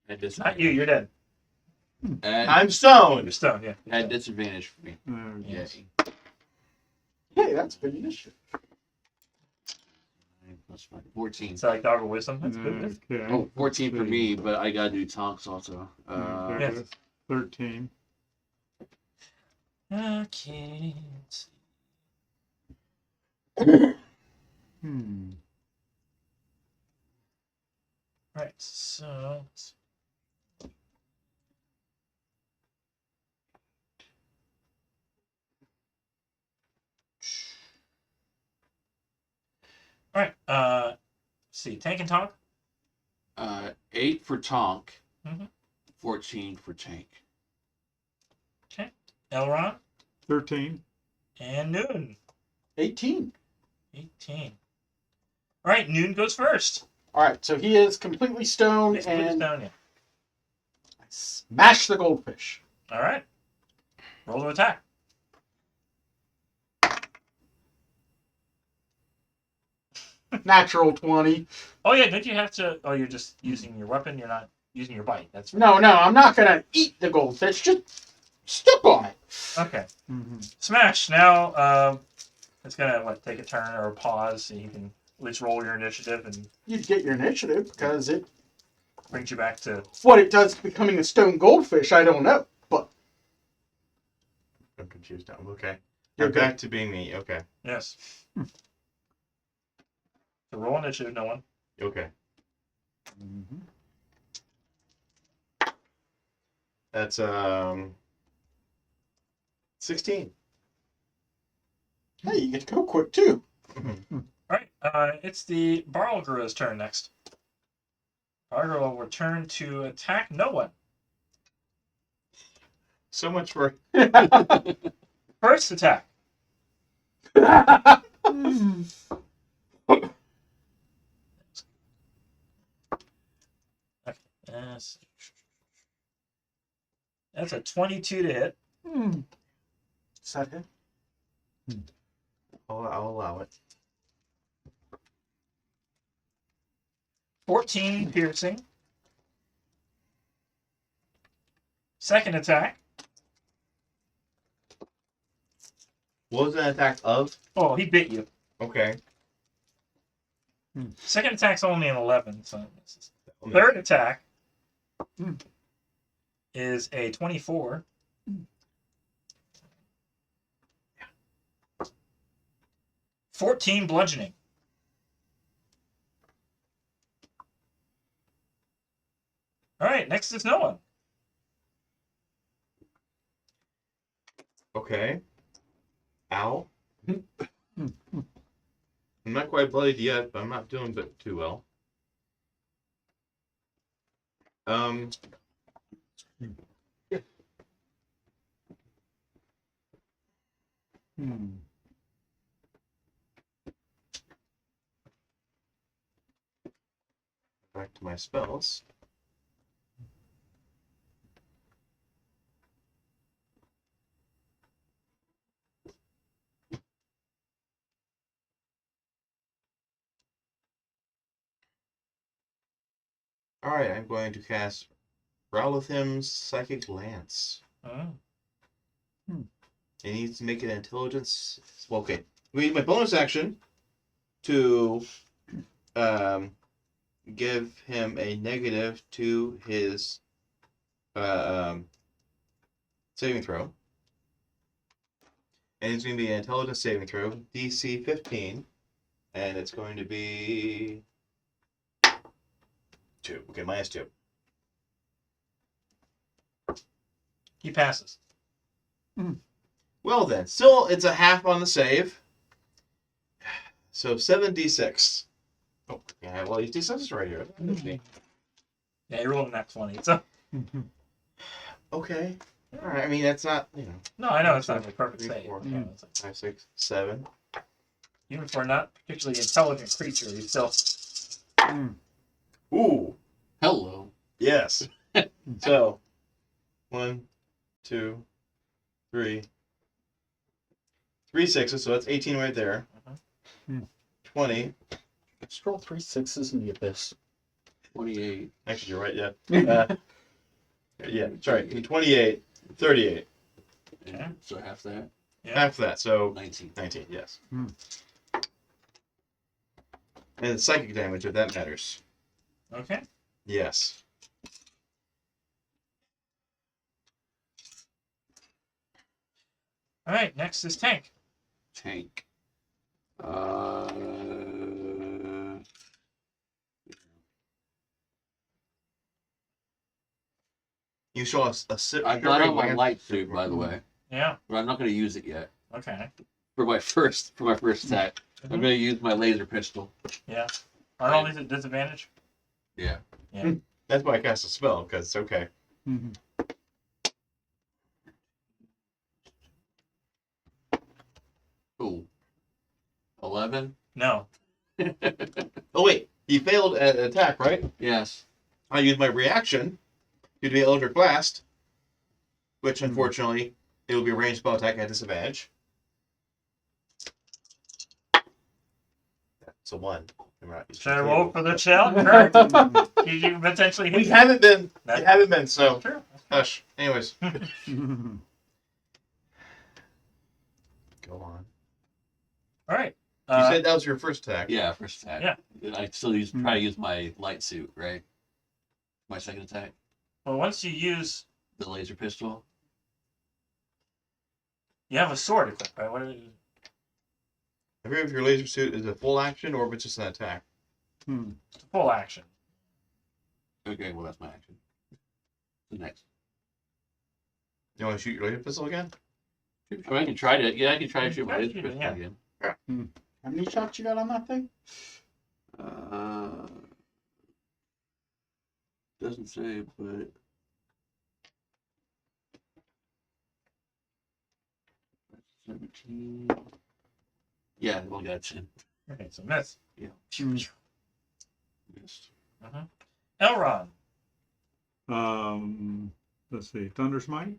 At disadvantage. Not you. You're dead. I'm You're stoned. stone. Yeah. At disadvantage for me. Yeah. Hey, that's good initiative. 9 plus 5, 14. It's like dog of wisdom. That's good. Okay. Oh, 14 for me, but I gotta do tonks also. Okay, Yes. 13. Okay. Hmm. Right. So. All right. Let's see. Tank and talk. 8 for tonk, Mhm. 14 for tank. Elron 13. and Noon. 18. 18. All right. Noon goes first. All right, so he is completely stoned Let's put this and down. Yeah. smash the goldfish. All right. Roll to attack. Natural 20. Oh yeah. Don't you have to? Oh, you're just using your weapon. You're not using your bite. That's No, I'm not gonna eat the goldfish. Just step on it. okay. Mm-hmm. Smash. Now, it's gonna take a turn or a pause, so you can at least roll your initiative and You'd get your initiative because it brings you back to. what it does to becoming a stone goldfish, I don't know. But I'm confused now. Okay. You're I'm back to being me. Okay. Yes. So roll initiative. No one. Okay. Mm-hmm. That's 16. hey, you get to go quick too. All right. It's the Barlgura's turn next. Barlgura will return to attack no one. So much for First attack. Okay. That's a 22 to hit. Is that it? I'll allow it. 14 piercing. Second attack. What was an attack of? Oh, he bit you. Okay. Second attack's only an 11. So third attack is a 24. Yeah. 14 bludgeoning. All right, next is Noah. Okay. Ow. I'm not quite bloodied yet, but I'm not doing too well. Back to my spells. Alright, I'm going to cast Rowlithim's Psychic Lance. Oh. It needs to make an intelligence. Well, okay. We use my bonus action to give him a negative to his saving throw. And it's going to be an intelligence saving throw, DC 15. And it's going to be 2. Okay, -2. He passes. Well then, still it's a half on the save. So 7d6. Oh, yeah, well these d6s right here. Yeah, you're rolling that 20. So Okay. Alright, I mean that's not, no, I know it's not a perfect Three, save. four, You know, it's like, 5, 6, 7. even for a not particularly intelligent creature, you still. Ooh, Hello. yes. So 1, 2, 3. 3 sixes, so that's 18 right there. 20. Scroll 3 6s in the abyss. 28. Actually, you're right, yeah. Yeah, sorry. 28, 38. Okay. So half that. Yeah. Half that, so 19. 19, yes. Hmm. And psychic damage, if that matters. Okay. Yes. All right. Next is Tank. Tank. You show us a sip. I got on my light suit, by the way, Yeah. but I'm not going to use it yet. Okay. For my first attack, I'm going to use my laser pistol. Yeah. Aren't all these at disadvantage? Yeah. Yeah. That's why I cast a spell, because it's okay. Ooh. 11. No. Oh, wait. He failed at an attack, right? Yes. I used my reaction to do Eldritch Blast, which unfortunately it will be a ranged spell attack at disadvantage. That's a 1. Should I roll for the shell? Sure. You potentially hit. We haven't been. That- We haven't been. So Sure. hush. Anyways, go on. All right. You said that was your first attack. Yeah, first attack. Yeah. I still try to use my light suit, right? My second attack. Well, once you use, The laser pistol. you have a sword equipped, right? What is it? I forget if your laser suit is a full action or if it's just an attack. It's a full action. Okay, well, that's my action. The next. You want to shoot your laser pistol again? I mean, I can try to. Yeah, I can try to shoot my Yeah, laser shoot it, pistol yeah. again. How many shots you got on that thing? Doesn't say, but 17. Yeah, well, got 10. Okay, so miss. Yeah. Missed. Elrond. Let's see. Thunder Smite.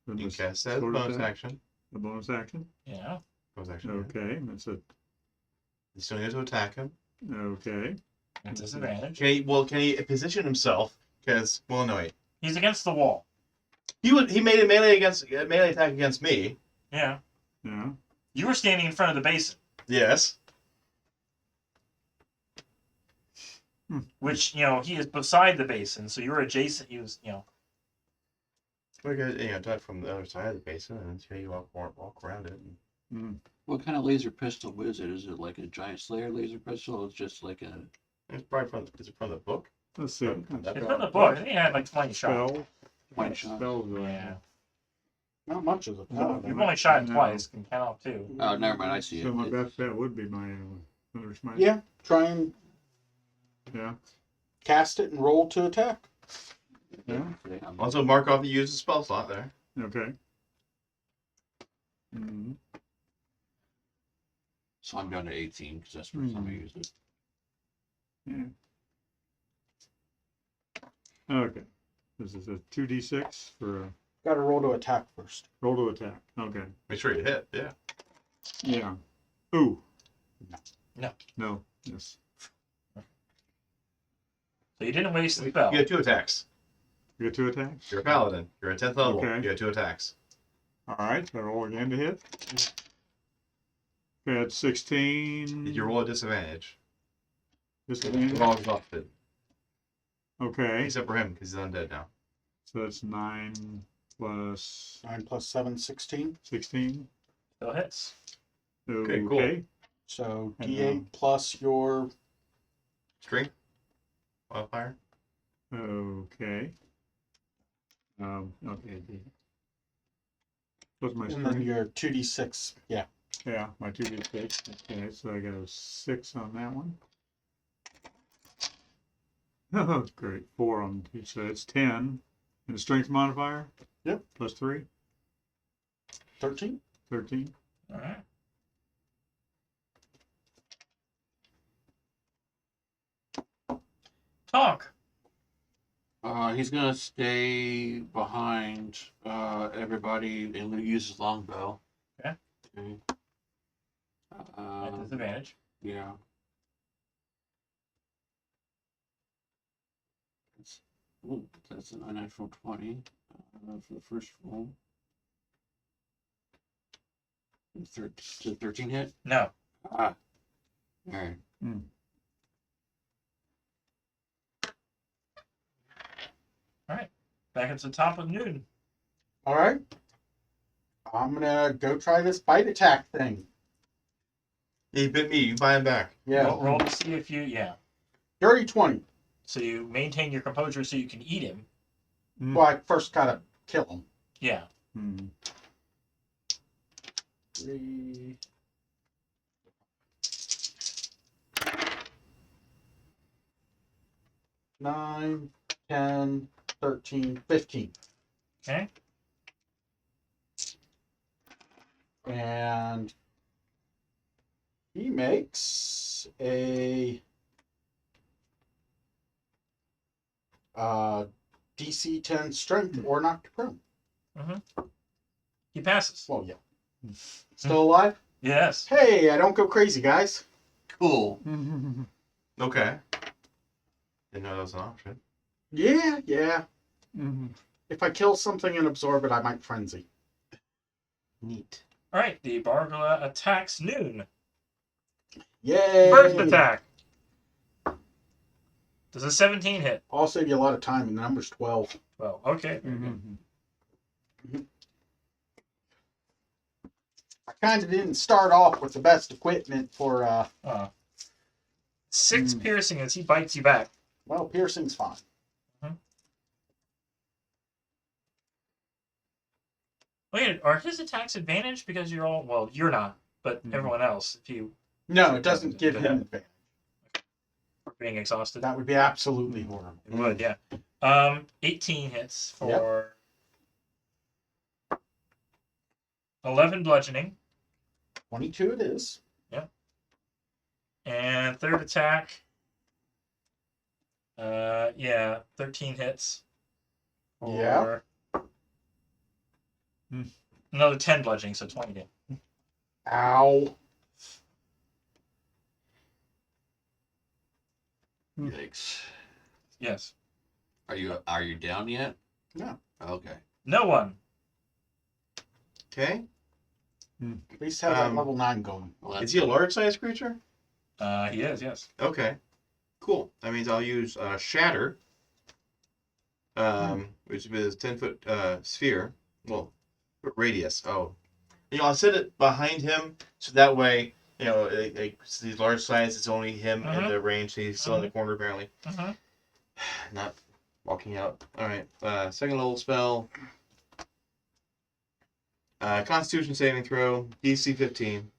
Then You this cast that as a sword bonus attack, action. a bonus action. Yeah. Bonus action. Okay, that's it. You still need to attack him. Okay. At disadvantage. Can he position himself? Because, well, no, wait. He's against the wall. He made a melee attack against me. Yeah. Yeah. You were standing in front of the basin, Yes. which, he is beside the basin, so you're adjacent. He was, We could, attack from the other side of the basin, and then you walk around it. What kind of laser pistol is it? Is it like a Giant Slayer laser pistol? Or it's just like a. It's probably from the book. Let's see. From that it's book. from the book. He had like 20 shots. Spell. One shot. Spells. Yeah. Not much of a paladin. You've only shot him No. twice. Can count off 2. Oh, never mind. I see So it. my It's- best bet would be my Thunder Smite. Yeah, try and Yeah. cast it and roll to attack. Yeah. Okay, I'm- Also, mark off the use the spell slot there. Okay. Mm-hmm. So I'm down to 18 because that's the first time I used it. Yeah. Okay. This is a 2d6 for a Got to roll to attack first. roll to attack. Okay. Make sure you hit. Yeah. Yeah. Ooh. No. No. Yes. So you didn't waste the spell. You get 2 attacks. You get 2 attacks? You're a paladin. You're at 10th level. Okay. You get 2 attacks. Alright, so I roll again to hit. Okay, that's 16. Did you roll a disadvantage? Disadvantage? We're all exhausted. Okay, Except for him, because he's undead now. so that's 9 plus 9 plus 7, 16. 16. Still hits. Okay, cool. So And, D8 plus your. Strength? Wildfire? Okay. Okay. Plus my And then strength. your 2d6. Yeah. Yeah, my 2d6. Okay, so I got a 6 on that one. Oh, that's great. 4 on each, so it's 10. And the strength modifier? Yep. Plus 3, 13. 13. All right. Talk. He's gonna stay behind everybody and use his longbow. Okay. Okay. At disadvantage. Yeah. That's an unnatural 20 for the first roll. 13 hit? No. Ah. Alright. Back at the top of noon. All right. I'm gonna go try this bite attack thing. He bit me. You buy him back. Yeah. Roll to see if you. Yeah. Dirty 20. So you maintain your composure so you can eat him. Well, I first gotta kill him. Yeah. 3. 9, 10, 13, 15. Okay. And he makes a DC 10 strength or knocked prone. He passes. Well, yeah. Still alive? Yes. Hey, I don't go crazy, guys. Cool. Okay. Didn't know that was an option. Yeah. If I kill something and absorb it, I might frenzy. Neat. All right. The Bargula attacks noon. Yay! First attack. Does a 17 hit? I'll save you a lot of time, and the number's 12. Well, okay. Very good. I kind of didn't start off with the best equipment for, 6 piercing as he bites you back. well, piercing's fine. Wait, are his attacks advantage because you're all? Well, you're not, but everyone else. If you No, it doesn't give him advantage. are being exhausted, That would be absolutely horrible. it would. Yeah. 18 hits for 11 bludgeoning, 22 it is. and third attack. 13 hits. Yeah. Another 10 bludgeoning, so 20 hit. Ow. Yikes. Yes. Are you down yet? No. Okay. No one. Okay. At least have that level 9 going. Well, Is he a large sized creature? He is. Yes. Okay. Cool. That means I'll use Shatter, which is a 10-foot sphere. Well, radius. Oh. I'll set it behind him so that way, these large size, it's only him in the range. He's still in the corner, apparently. Not walking out. All right. Second level spell. Constitution saving throw, DC 15.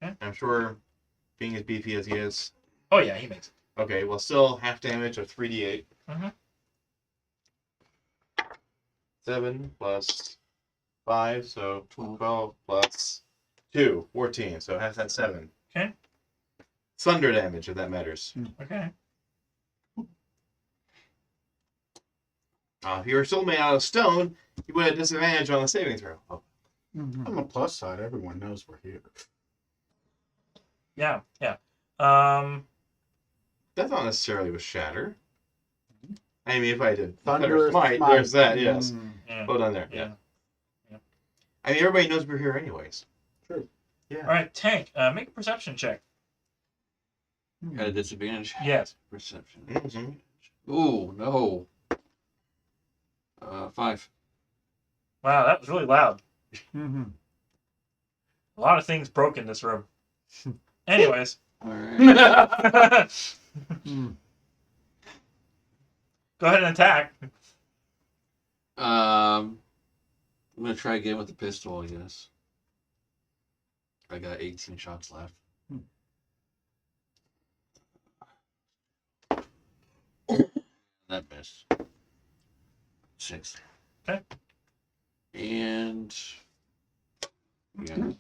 Okay. I'm sure, being as beefy as he is. Oh yeah, he makes it. Okay, well, still half damage of 3d8. 7 plus 5, so 12 plus 2, 14. So half that 7. Okay. Thunder damage, if that matters. Okay. If you were still made out of stone, you would have disadvantage on the saving throw. Oh. On the plus side, everyone knows we're here. Yeah. That's not necessarily with Shatter. I mean, if I did Thunderous Smite, Smite. there's that, yes. Yeah. Hold on there. Yeah. I mean, everybody knows we're here anyways. True. Yeah. All right, Tank. Make a perception check. Got a disadvantage. Yes. Perception. Mhm. Ooh, no. 5. Wow, that was really loud. A lot of things broke in this room. Anyways. All right. Go ahead and attack. I'm gonna try again with the pistol, I guess. I got 18 shots left. That missed. 6. Okay. And yeah.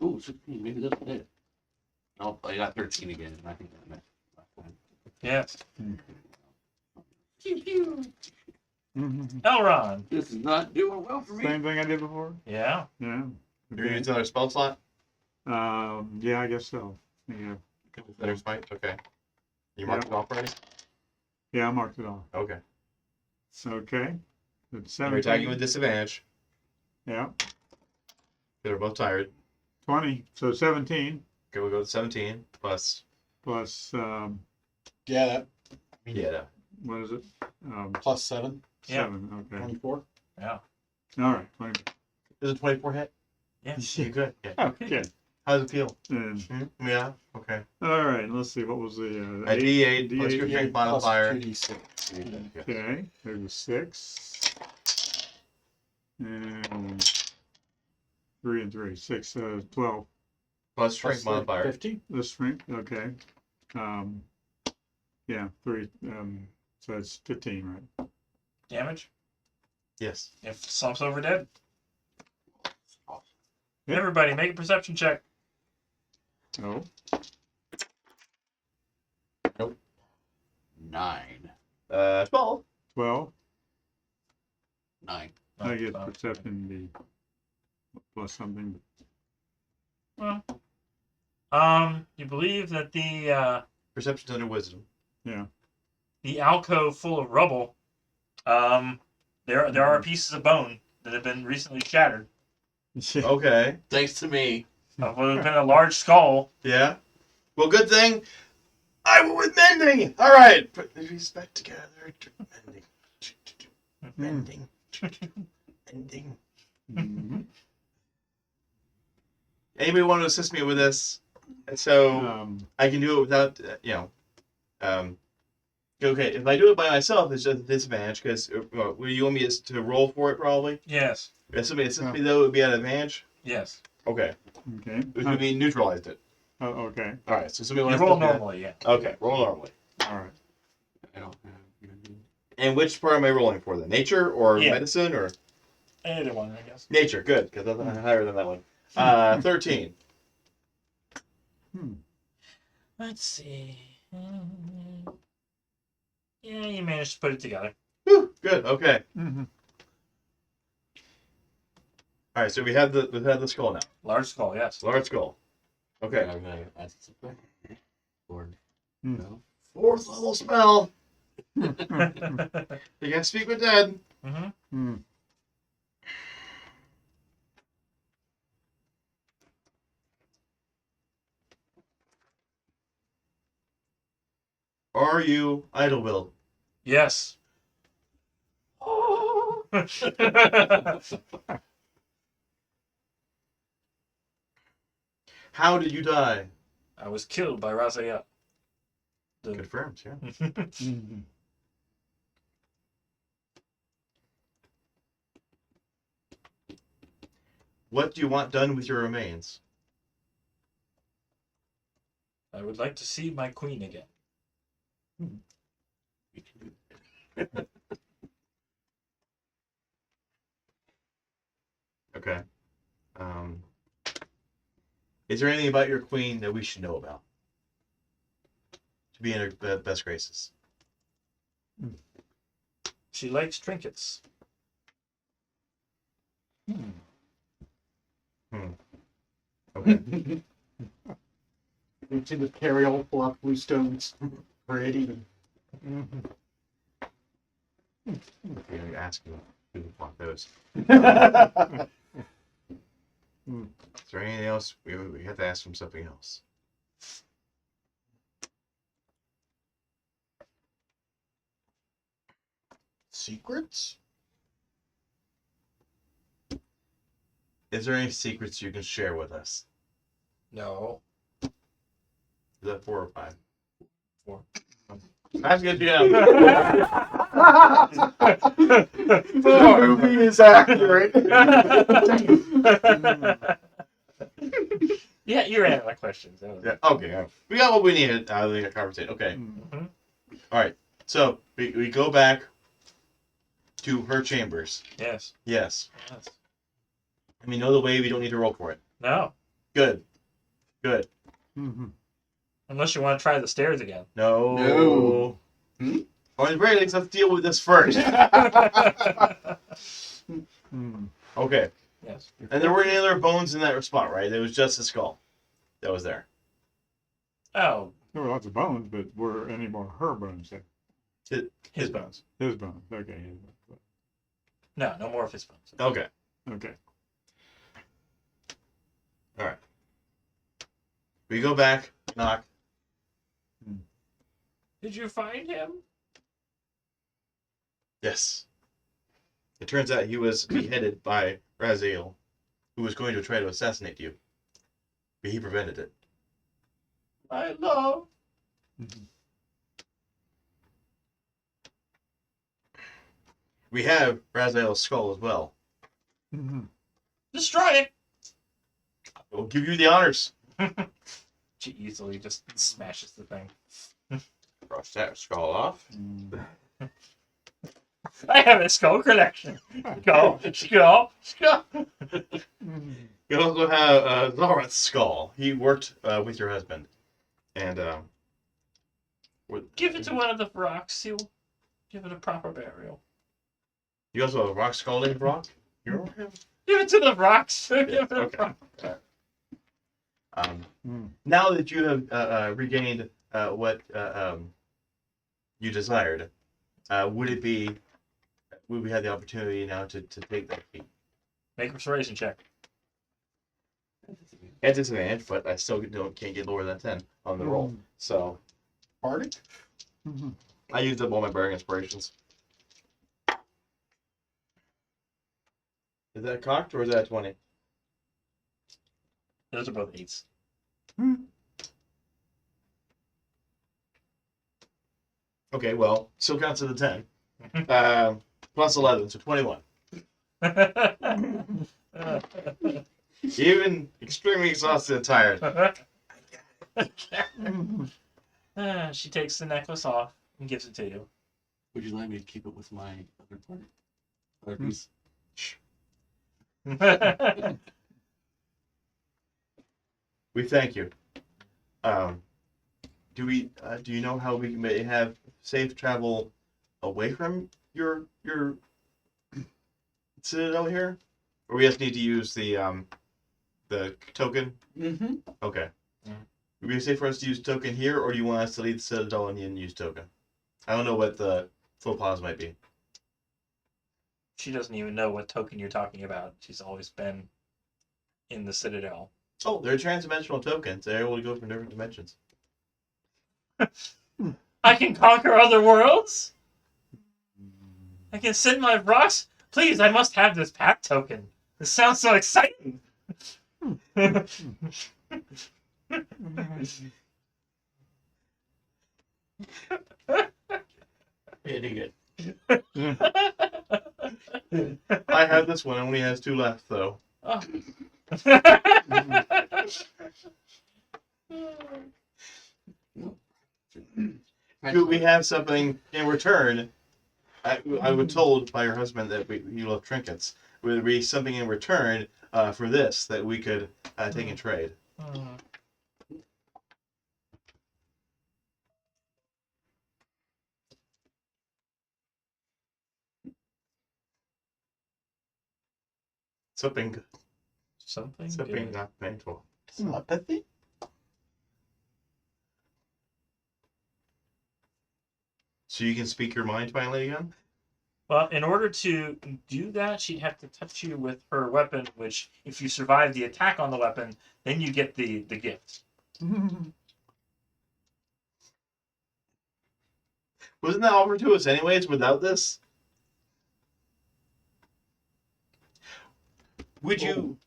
Ooh, 16. Maybe that's it. Nope, I got 13 again. I think that missed. Yes. Pew, pew. Elron. This is not doing well for me. Same thing I did before. Yeah. Yeah. You're gonna use another spell slot? Yeah, I guess so. Yeah. Better smite? Okay. You marked it off already? Yeah, I marked it off. Okay. Okay. It's You're 17. attacking with disadvantage. Yeah. They're both tired. 20. So 17 Okay, we'll go with 17 plus. plus, Yeah, that Yeah. what is it? plus 7, Yeah. 7. Okay. 24. Yeah. All right. 20. Is it 24 hit? Yeah. You good? Yeah. Okay. How does it feel? And, Yeah. Okay. all right. Let's see. What was the A D8 plus your D8, strength Plus modifier. 2d6. Okay. There's a 6. And 3 and 3. 6, 12. Plus strength Plus modifier. 50. The strength. Okay. Yeah. 3. So it's 15, right? Damage. Yes. If slump's over dead. Yeah. Everybody, make a perception check. Oh. 9. 12. 12. 9. I get Oh, perception be plus something. Well, you believe that Perception's under wisdom. the alcove full of rubble, there are pieces of bone that have been recently shattered. Okay. Thanks to me. What would have been a large skull. Yeah. Well, good thing I went with mending. All right. Put these back together. Mending. Mending. Mending. Mhm. Anybody want to assist me with this? And so I can do it without, okay, if I do it by myself, it's just a disadvantage because you want me to roll for it probably? Yes. If somebody assists me though, it would be at advantage? Yes. Okay. Okay. Which would be neutralized it. Oh, okay. All right. So somebody You wants roll to do that? normally, yeah. Okay. Roll normally. All right. I don't have. And which part am I rolling for then? Nature or Yeah. medicine or Either one, I guess. nature? Good, because that's higher than that one. 13. Let's see. Yeah, you managed to put it together. Whew, good. Okay. Mm-hmm. All right. So we have the skull now. Large skull, yes. Large skull. Okay. I'm gonna add something. Lord. Hmm. No. 4th level spell. Mm-hmm. You can speak with dead. Mm. Are you Idlewill? Yes. How did you die? I was killed by Razayat. Confirmed. Yeah. Mm-hmm. What do you want done with your remains? I would like to see my queen again. We can do that. Okay. Is there anything about your queen that we should know about? To be in her best graces. She likes trinkets. Okay. Into the carryall full of blue stones. Pretty. I'm gonna ask you who want those. Is there anything else? We have to ask him something else. Secrets? Is there any secrets you can share with us? No. Is that 4 or 5? 4. That's good, yeah. The movie is accurate. Yeah, you ran out of questions. That was- Yeah. Okay. We got what we needed out of the conversation. Okay. Mhm. All right. So we go back to her chambers. Yes. Yes. Yes. And we know the way. We don't need to roll for it. No. Good. Good. Mhm. Unless you want to try the stairs again. No. No. Hmm? Or at the very least, let's deal with this first. Mhm. Okay. Yes. And there weren't any other bones in that spot, right? It was just a skull that was there. Oh, There were lots of bones, but were any more her bones there? his bones. His bones. Okay. His bones. No, no more of his bones. Okay. Okay. All right. We go back, knock. Did you find him? Yes. It turns out he was beheaded by Raziel, who was going to try to assassinate you. But he prevented it. My love. Mhm. We have Raziel's skull as well. Mhm. Destroy it. We'll give you the honors. She easily just smashes the thing. Brush that skull off. Mhm. I have a skull collection. Skull, skull, skull. Mhm. You also have Zorath's skull. He worked with your husband. And Give it to one of the rocks. He'll give it a proper burial. you also have a rock skull named Rock? You don't have? Give it to the rocks. Give it to the Okay. rocks. Mhm. Now that you have regained what you desired, would we have the opportunity now to take that key? Make a persuasion check. At disadvantage, but I still can't get lower than 10 on the roll. So Pardon? Mhm. I used up all my barring inspirations. Is that cocked or is that 20? Those are both 8s. Okay, well, still counts as a 10. Plus 11, so 21. Even extremely exhausted and tired. Mhm. She takes the necklace off and gives it to you. Would you like me to keep it with my other part? Other piece? We thank you. Do you know how we may have safe travel away from your citadel here, or we just need to use the token? Mm-hmm. Okay. Yeah. Would it be safe for us to use token here, or do you want us to leave the citadel and then use token? I don't know what the faux pas might be. She doesn't even know what token you're talking about. She's always been in the Citadel. Oh, they're transdimensional tokens. They're able to go from different dimensions. I can conquer other worlds? I can send my rocks? Please, I must have this pack token. This sounds so exciting. Hitting it. I have this one. It only has 2 left, though. Oh. Do we have something in return? I was told by your husband that you love trinkets. Would there be something in return for this that we could take and trade? Something good. Something Something good. not painful. Telepathy? So you can speak your mind finally again? Well, in order to do that, she'd have to touch you with her weapon, which, if you survive the attack on the weapon, then you get the gift. Wasn't that offered to us anyways without this? Would you...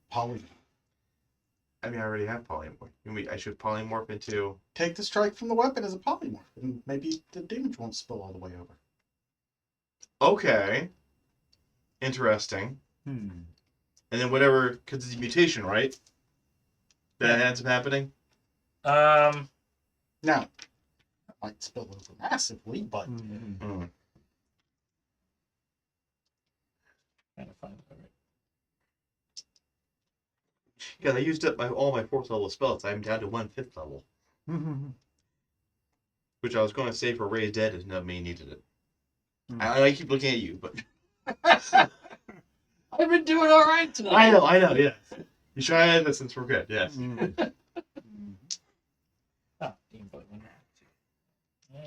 Polly. I mean, I already have polymorph. I should polymorph into. Take the strike from the weapon as a polymorph, and maybe the damage won't spill all the way over. Okay. Interesting. Hmm. And then whatever, because it's a mutation, right? That ends up happening. Um, Now, it might spill over massively, but Hmm. trying to find it. Yeah, I used up all my 4th level spells. I'm down to 1 5th level, Hmm. which I was going to say for Raise Dead if nobody needed it. Hmm. I keep looking at you, but I've been doing all right tonight. I know, yeah. You try it since we're good, yes. Hmm. Oh, Demon Blade 1. I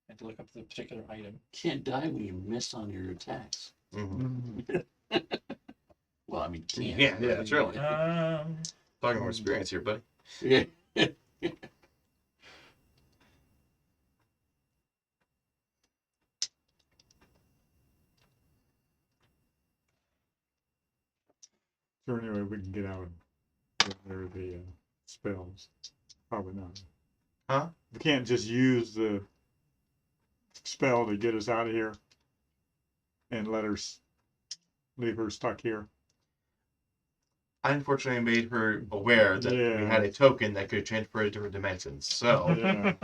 had to look up the particular item. Can't die when you miss on your attacks. Mm-hmm. Well, I mean, can't. Yeah, certainly. Um, Talking more experience here, buddy. Yeah. So anyway, we can get out of there the spells. Probably not. Huh? We can't just use the spell to get us out of here and leave her stuck here. I unfortunately made her aware that we had a token that could transfer to different dimensions. So, Yeah.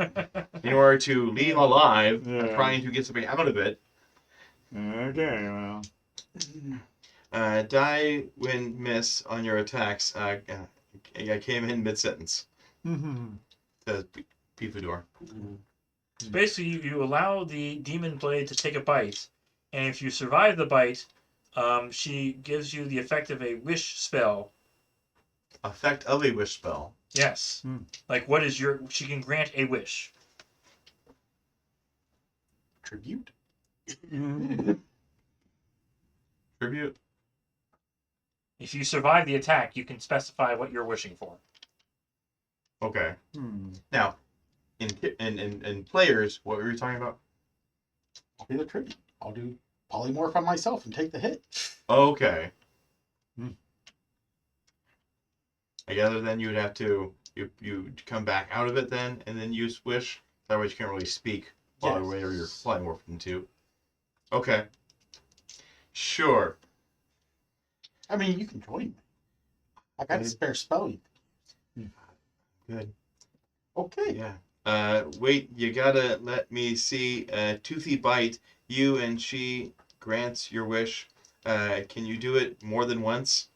in order to leave alive, I'm Yeah. trying to get something out of it. Okay, well. Die when miss on your attacks. I came in mid-sentence. Mhm. Says Pifador. So basically, you allow the Demon Blade to take a bite, and if you survive the bite, she gives you the effect of a wish spell. Effect of a wish spell. Yes. Hmm. Like, what is your... She can grant a wish. tribute. Mhm. Tribute. If you survive the attack, you can specify what you're wishing for. Okay. Hmm. Now, in players, what were you talking about? I'll be the tribute. I'll do polymorph on myself and take the hit. Okay. Hmm. I gather then you would have to you come back out of it then, and then use wish. That way you can't really speak while Yes. whatever you're polymorphed into. Okay. Sure. I mean, you can join me. I got a spare spell. Good. Okay. Yeah. Wait, you gotta let me see. Toothy bite. You and she grants your wish. Can you do it more than once?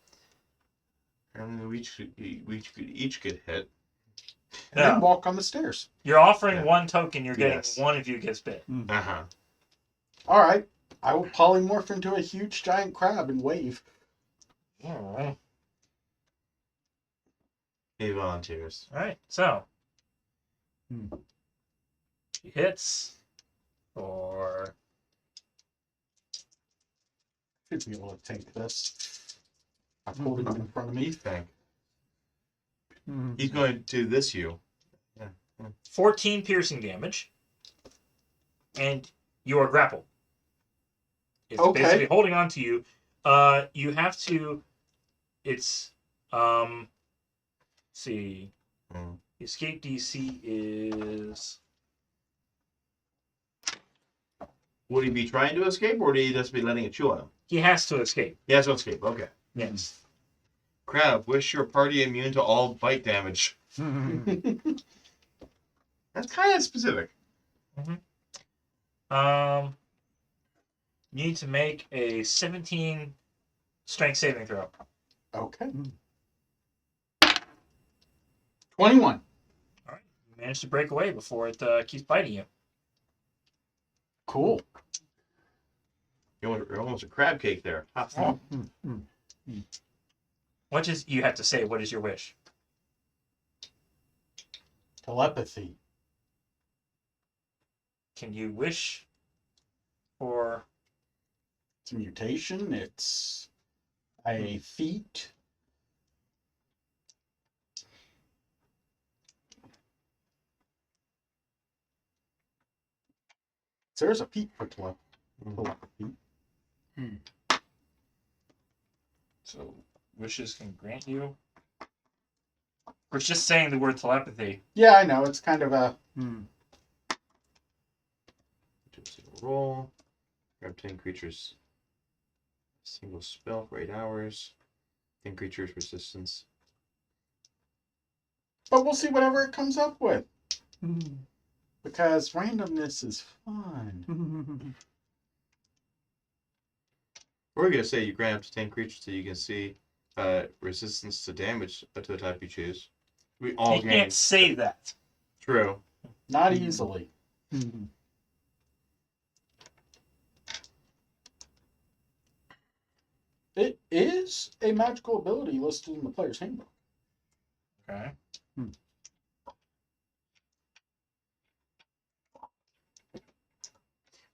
Apparently we each get hit. And then No. walk on the stairs. You're offering Yeah. one token, you're getting Yes. one of you gets bit. Uh-huh. All right. I will polymorph into a huge giant crab and wave. Alright. He volunteers. Alright, so. Hmm. She hits for... Should be able to take this. I'm holding him in front of me. Think. Mhm. He's going to this you. 14 piercing damage, and you are grappled. It's Okay. basically holding on to you. You have to. It's let's see. Hmm. Escape DC is Would he be trying to escape, or would he just be letting it chew on him? he has to escape. He has to escape. Okay. Yes. Crab, wish your party immune to all bite damage. Mhm. That's kind of specific. You need to make a 17 strength saving throw. Okay. Hmm. 21. All right. You managed to break away before it keeps biting you. Cool. You're almost a crab cake there. Ha. Oh. Mhm. What is you have to say? What is your wish? Telepathy. Can you wish for? It's a mutation. It's a feat. So there's a feat for telepathy. So wishes can grant you. We're just saying the word telepathy. Yeah, I know. It's kind of a... Hmm. Do a single roll. Grab 10 creatures. Single spell for 8 hours. 10 creatures resistance. But we'll see whatever it comes up with. Hmm. Because randomness is fun. We're gonna say you grab 10 creatures so you can see resistance to damage to the type you choose. We all You can't say that. True. Not easily. Hmm. It is a magical ability listed in the player's handbook. Okay.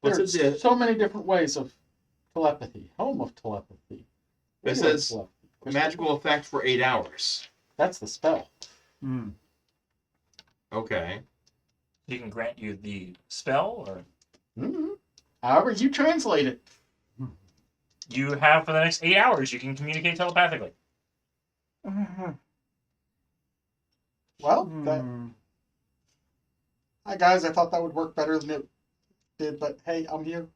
What's There's it? so many different ways of telepathy. Home of telepathy. It Regular says telepathy. Magical effect for 8 hours. That's the spell. Hmm. Okay. He can grant you the spell, or Mm-hmm. However you translate it. you have for the next 8 hours. You can communicate telepathically. Well, Hmm. hi guys, I thought that would work better than it did, but hey, I'm here.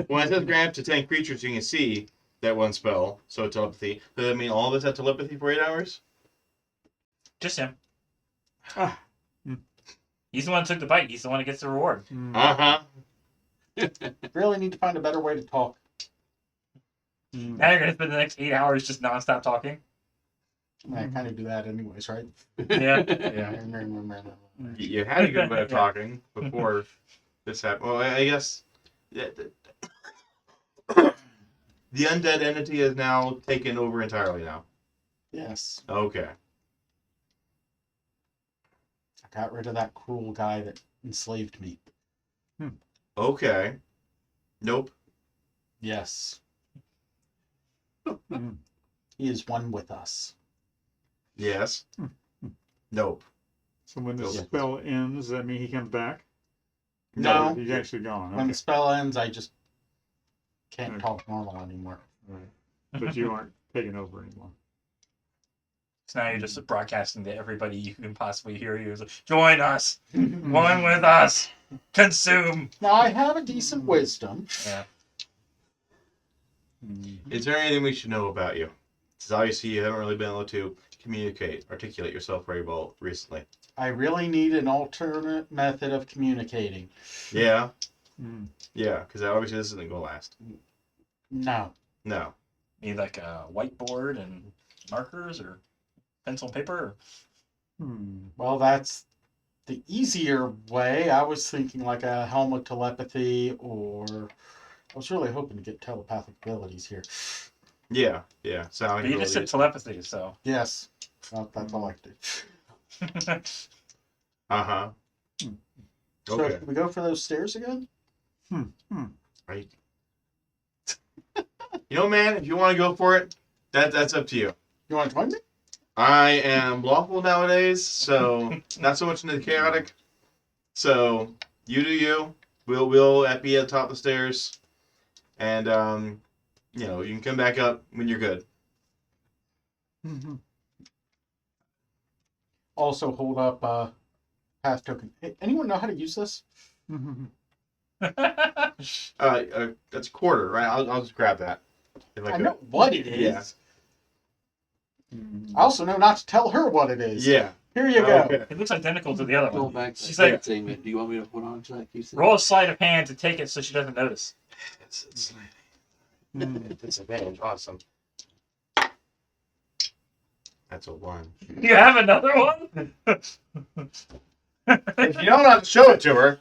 When it says grab to 10 creatures, you can see that one spell. So telepathy. Does that mean all of us have telepathy for 8 hours? Just him. Ah. He's the one who took the bite. He's the one who gets the reward. Hmm. Uh-huh. Really need to find a better way to talk. Hmm. Now you're going to spend the next 8 hours just nonstop talking. I kind of do that anyways, right? Yeah. Yeah. You had a good way of talking before this happened. Well, I guess the undead entity is now taken over entirely now. Yes. Okay. I got rid of that cruel guy that enslaved me. Okay. Nope. Yes. Hmm. He is one with us. Yes. Nope. So when the Yeah. spell ends, does that mean he comes back? No. He's actually gone. When Okay. the spell ends, I just can't Okay. talk normal anymore. But you aren't taking over anymore. So now you're just broadcasting to everybody you can possibly hear you. It's like, join us. Hmm. One with us. Consume. Now, I have a decent wisdom. Yeah. Hmm. Is there anything we should know about you? Because obviously you haven't really been able to articulate yourself very well recently. I really need an alternate method of communicating. Yeah. Hmm. Yeah, because obviously this isn't going to last. No. No. Need like a whiteboard and markers or pencil and paper. Hmm. Well, that's the easier way. I was thinking like a helm of telepathy, or I was really hoping to get telepathic abilities here. Yeah. Yeah. Sound But you just said abilities. telepathy, so. Yes. Well, that's all I did. Uh-huh. So, Okay. should we go for those stairs again? Right. You know, man, if you want to go for it, that's up to you. You want to join me? I am lawful nowadays, so not so much into the chaotic. So you do you. We'll be at the top of the stairs, and you know, you can come back up when you're good. Hmm. Also, hold up pass token. Hey, anyone know how to use this? Hmm. That's a quarter, right? I'll just grab that. If I could. know what it is. Yeah. I also know not to tell her what it is. Yeah. Here you go. Okay. It looks identical to the other Go one. back to She's that like, thing. Do you want me to put on so that keeps it? roll a sleight of hand to take it so she doesn't notice. It's Hmm. disadvantage. Awesome. That's a 1. You have another one? If you don't know how to show it to her,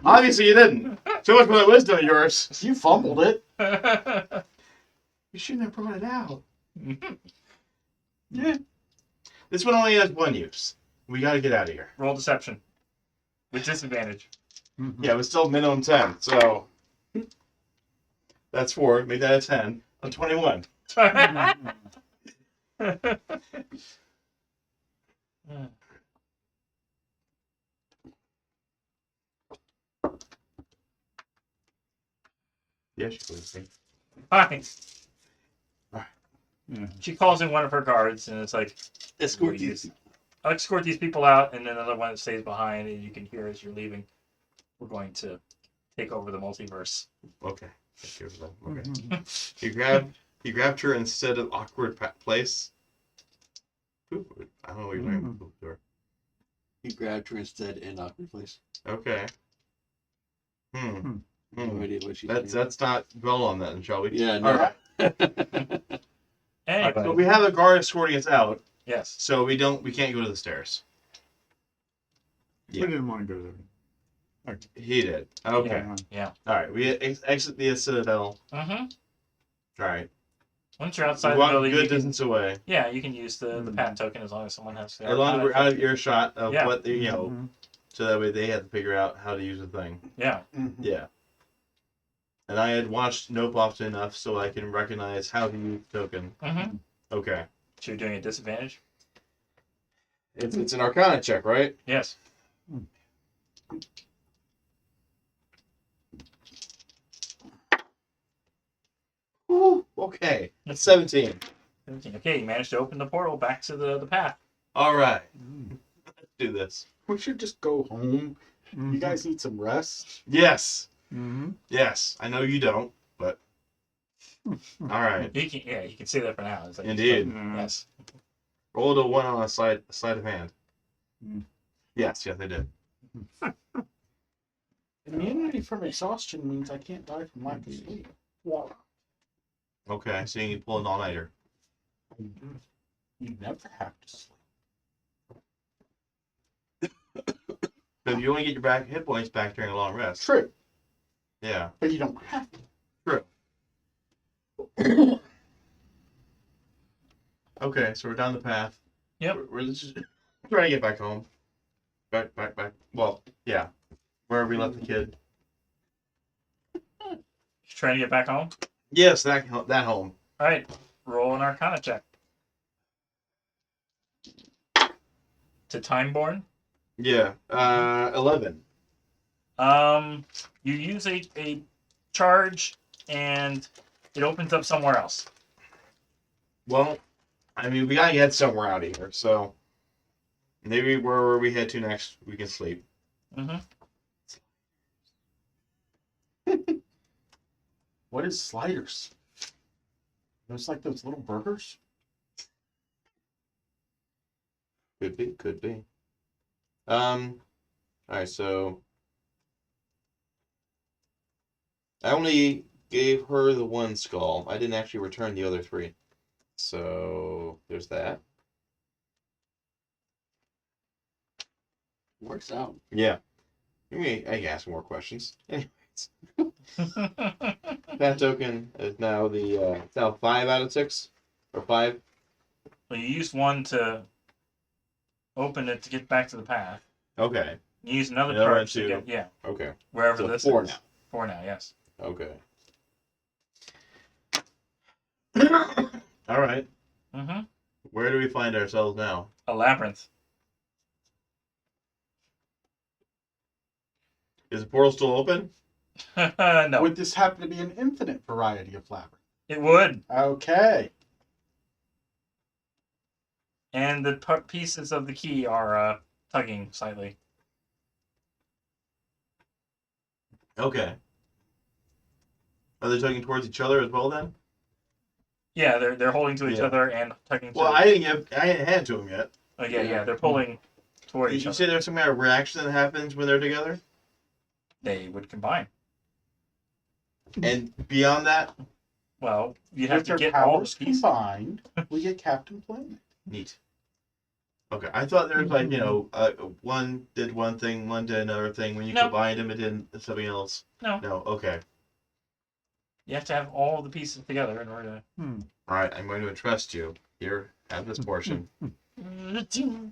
obviously you didn't. So much for that wisdom of yours. You fumbled it. You shouldn't have brought it out. Yeah. This one only has 1 use. We gotta get out of here. Roll deception. With disadvantage. Yeah, it was still minimum 10, so that's 4. Make that a 10. A 21. Yeah, she believes me. Fine. Yeah. She calls in one of her guards, and it's like, Escort What do you these. I'll escort these people out, and then another one that stays behind, and you can hear as you're leaving, we're going to take over the multiverse. Okay. Thank you. Okay. Mhm. You grabbed her instead of awkward place. Poop. I don't know what you're talking about. Poop door. He grabbed her instead in awkward place. Okay. Hmm. No idea what she's That's not dwell on that, shall we? Yeah, no. All right. Anyway, So we have a guard escorting us out, yes. so we can't go to the stairs. We Yeah. didn't want to go there. He did. Okay. Yeah. All right. We exit the Citadel. Mm-hmm. All right. Once you're We outside the walk a building, good you can, distance away. yeah, you can use the patent token as long as someone has As long as we're out of earshot of Yeah. what they, Mhm. so that way they have to figure out how to use the thing. Yeah. Mhm. Yeah. And I had watched Nope often enough so I can recognize how to use the token. Mm-hmm. Okay. So you're doing a disadvantage? It's an Arcana check, right? Yes. Whew, okay. That's 17. 17. Okay, you managed to open the portal back to the path. All right. Mhm. Let's do this. We should just go home. Mhm. You guys need some rest. Yes. Mhm. Yes. I know you don't, but all right. You can say that for now. It's like, Indeed. Yeah. Yes. Rolled a 1 on a sleight of hand. Mm. Yes, I did. Immunity from exhaustion means I can't die from lack of sleep. Okay, so you can pull an all-nighter. You never have to sleep. So you only get your hit points back during a long rest. True, Yeah. but you don't have to. True. Okay, so we're down the path. Yep. We're just trying to get back home. Back. Well, yeah. Where we left the kid. You're trying to get back home? Yes, that home. All right. Roll an Arcana check. To Timeborn. Yeah. 11. You use a charge, and it opens up somewhere else. Well, I mean, we gotta get somewhere out of here, so maybe where we head to next, we can sleep. Mm-hmm. What is sliders? Those like those little burgers? Could be. Alright, so I only gave her the one skull. I didn't actually return the other 3. So there's that. Works out. Yeah. I can ask more questions. Anyways. That token is now it's now 5 out of 6? Or 5? Well, you used one to open it to get back to the path. Okay. You use another Another charge to one get, Okay. wherever So this 4 is. now. 4 now, yes. Okay. Alright. Mm-hmm. Where do we find ourselves now? A labyrinth. Is the portal still open? No, Would this happen to be an infinite variety of labyrinth? it would. Okay. And the pieces of the key are tugging slightly. Okay. Are they tugging towards each other as well then? Yeah, they're holding to each Yeah. other and tugging. Well, I didn't hand it to them yet. Oh yeah, they're pulling toward Did each you other. say there's some kind of reaction that happens when they're together? They would combine. And beyond that? Well, you have With to their get all the powers pieces. combined, we get Captain Planet. Neat. Okay, I thought there was like, one did one thing, one did another thing. When you No. combined them, it did something else. No, No, okay. you have to have all the pieces together in order All right, I'm going to entrust you. Here, have this portion. to.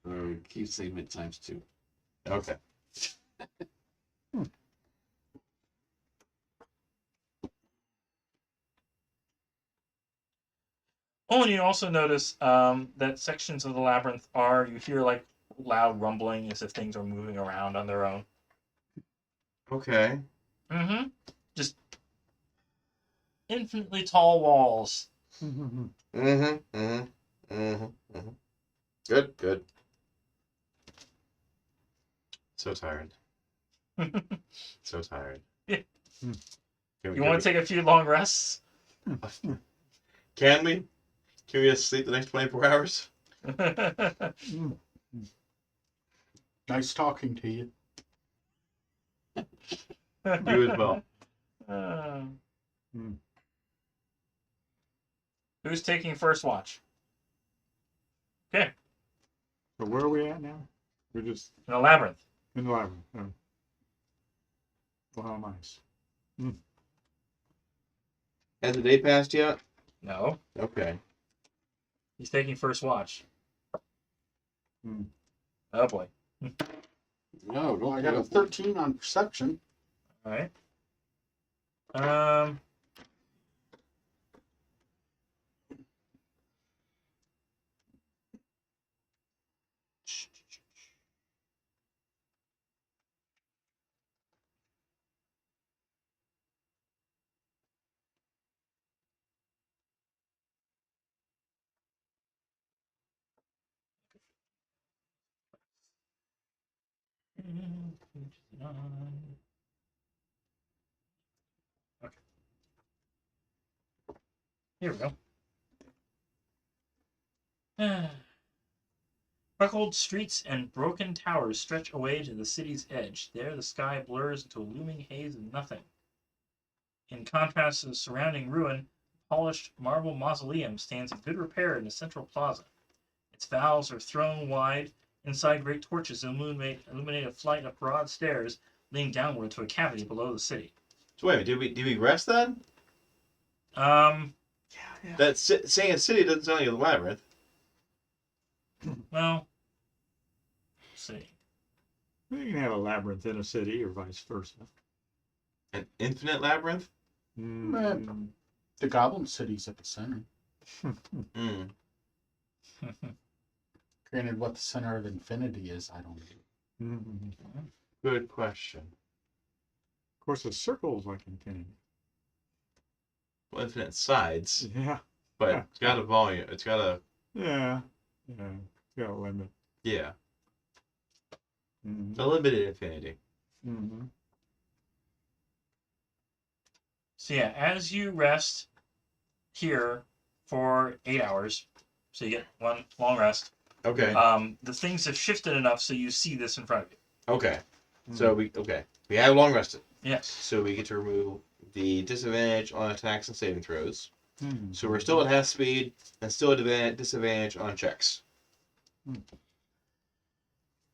Or key segment times 2. Okay. Oh, and you also notice that sections of the labyrinth you hear like loud rumbling as if things are moving around on their own. Okay. Mm-hmm. Just infinitely tall walls. Good, good. So tired. So tired. Yeah. Can You want to take a few long rests? Can we? Can we just sleep the next 24 hours? Nice talking to you. You as well. Who's taking first watch? Okay. So where are we at now? We're just In the labyrinth. in the labyrinth. Oh. Well, how nice. Has the day passed yet? No. Okay. He's taking first watch. Hmm. Oh boy. No, don't. I got a 13 on perception. All right. Okay. Here we go. Buckled streets and broken towers stretch away to the city's edge. There, the sky blurs into a looming haze of nothing. In contrast to the surrounding ruin, a polished marble mausoleum stands in good repair in the central plaza. Its valves are thrown wide. Inside, great torches illuminate a flight of broad stairs leading downward to a cavity below the city. So wait a minute, did we rest then? Yeah. That saying a city doesn't sound like a labyrinth. Well, let's see. You can have a labyrinth in a city or vice versa. An infinite labyrinth? Mm. The Goblin City's at the center. Mm. Granted, what the center of infinity is, I don't know. Mhm. Good question. Of course, a circle is like infinity. Well, infinite sides, Yeah. but Yeah. it's got a volume. It's got a Yeah. Yeah. It's got a limit. yeah, Mm-hmm. a limited infinity. Mm-hmm. So yeah, as you rest here for 8 hours, so you get one long rest. Okay. The things have shifted enough so you see this in front of you. Okay. So we have long rested. Yes. So we get to remove the disadvantage on attacks and saving throws. Mm-hmm. So we're still at half speed and still at disadvantage on checks. Hmm.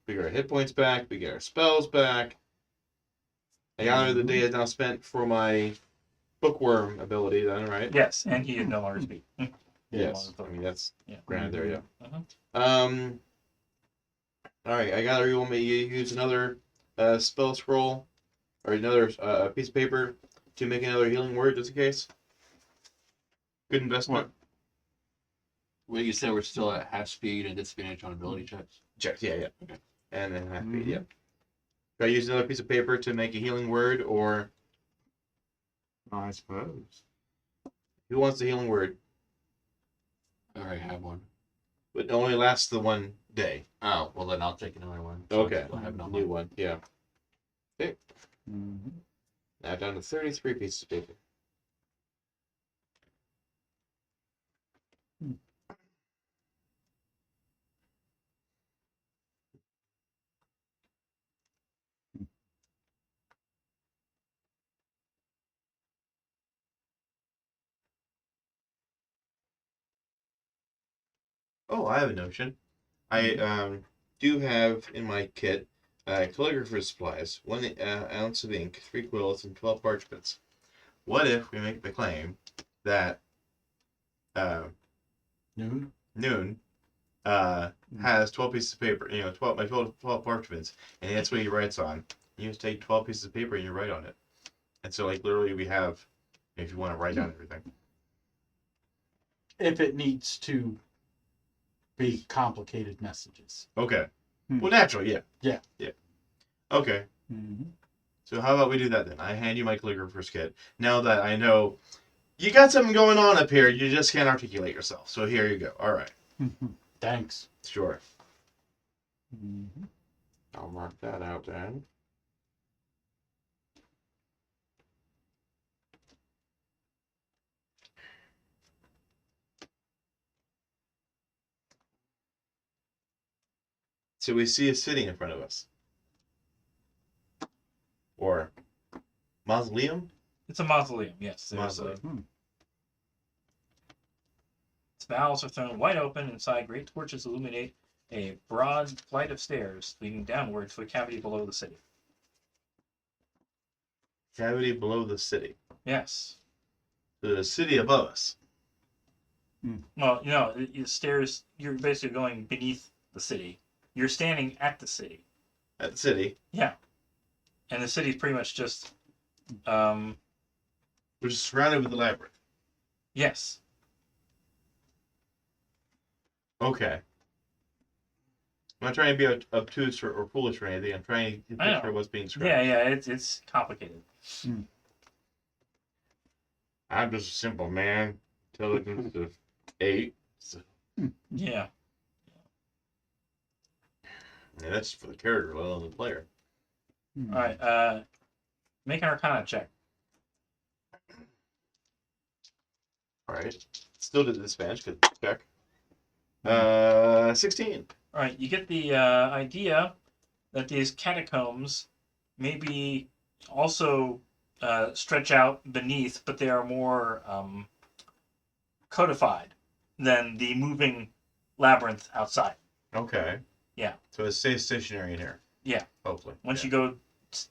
We get our hit points back. We get our spells back. I honor the day is now spent for my bookworm ability. Then, right? Yes, and he no longer speak. Yes. I mean that's Yeah. granted there. Yeah. Uh-huh. All right. I got. You want me to use another spell scroll or another piece of paper to make another healing word just in case? Good investment. Well, you said we're still at half speed and disadvantage on ability checks. Checks, yeah. Okay. And then half Mhm. speed, yeah. Do I use another piece of paper to make a healing word, or I suppose. who wants the healing word? I already have one. But it only lasts the one day. Oh, well then I'll take another one. Okay. I'll have it on New mine. one, yeah. Mm-hmm. Now down to 33 pieces of paper. Oh, I have a notion. I do have in my kit calligrapher's supplies, 1 ounce of ink, 3 quills, and 12 parchments. What if we make the claim that Noon? Noon has 12 pieces of paper, 12 parchments, and that's what he writes on. You just take 12 pieces of paper and you write on it. And so, like, literally, we have, if you want to write down everything. If it needs to be complicated messages. Okay. Hmm. Well, naturally, yeah. Yeah. Yeah. Okay. Mm-hmm. So how about we do that then? I hand you my calligrapher's kit. Now that I know You got something going on up here. You just can't articulate yourself. So here you go. All right. Thanks. Sure. I'll mark that out then. So we see a city in front of us. Or mausoleum? It's a mausoleum, yes. There's Mausoleum. its valves are thrown wide open. Inside, great torches illuminate a broad flight of stairs leading downward to a cavity below the city. Cavity below the city. Yes. So the city above us. Well, you know, the stairs, you're basically going beneath the city. You're standing at the city. At the city. Yeah. And the city's pretty much just, Which is surrounded with the labyrinth. yes. Okay. I'm not trying to be obtuse or foolish or anything. I'm trying to I know. picture what's being described. Yeah, it's complicated. I'm just a simple man. Intelligence of 8. So, Yeah. yeah, that's for the character, let alone the player. Alright, make an Arcana check. Alright. Still did disadvantage, good check. 16. Alright, you get the idea that these catacombs maybe also stretch out beneath, but they are more codified than the moving labyrinth outside. Okay. Yeah. So it stays stationary in here. Yeah. Hopefully. Once Yeah. you go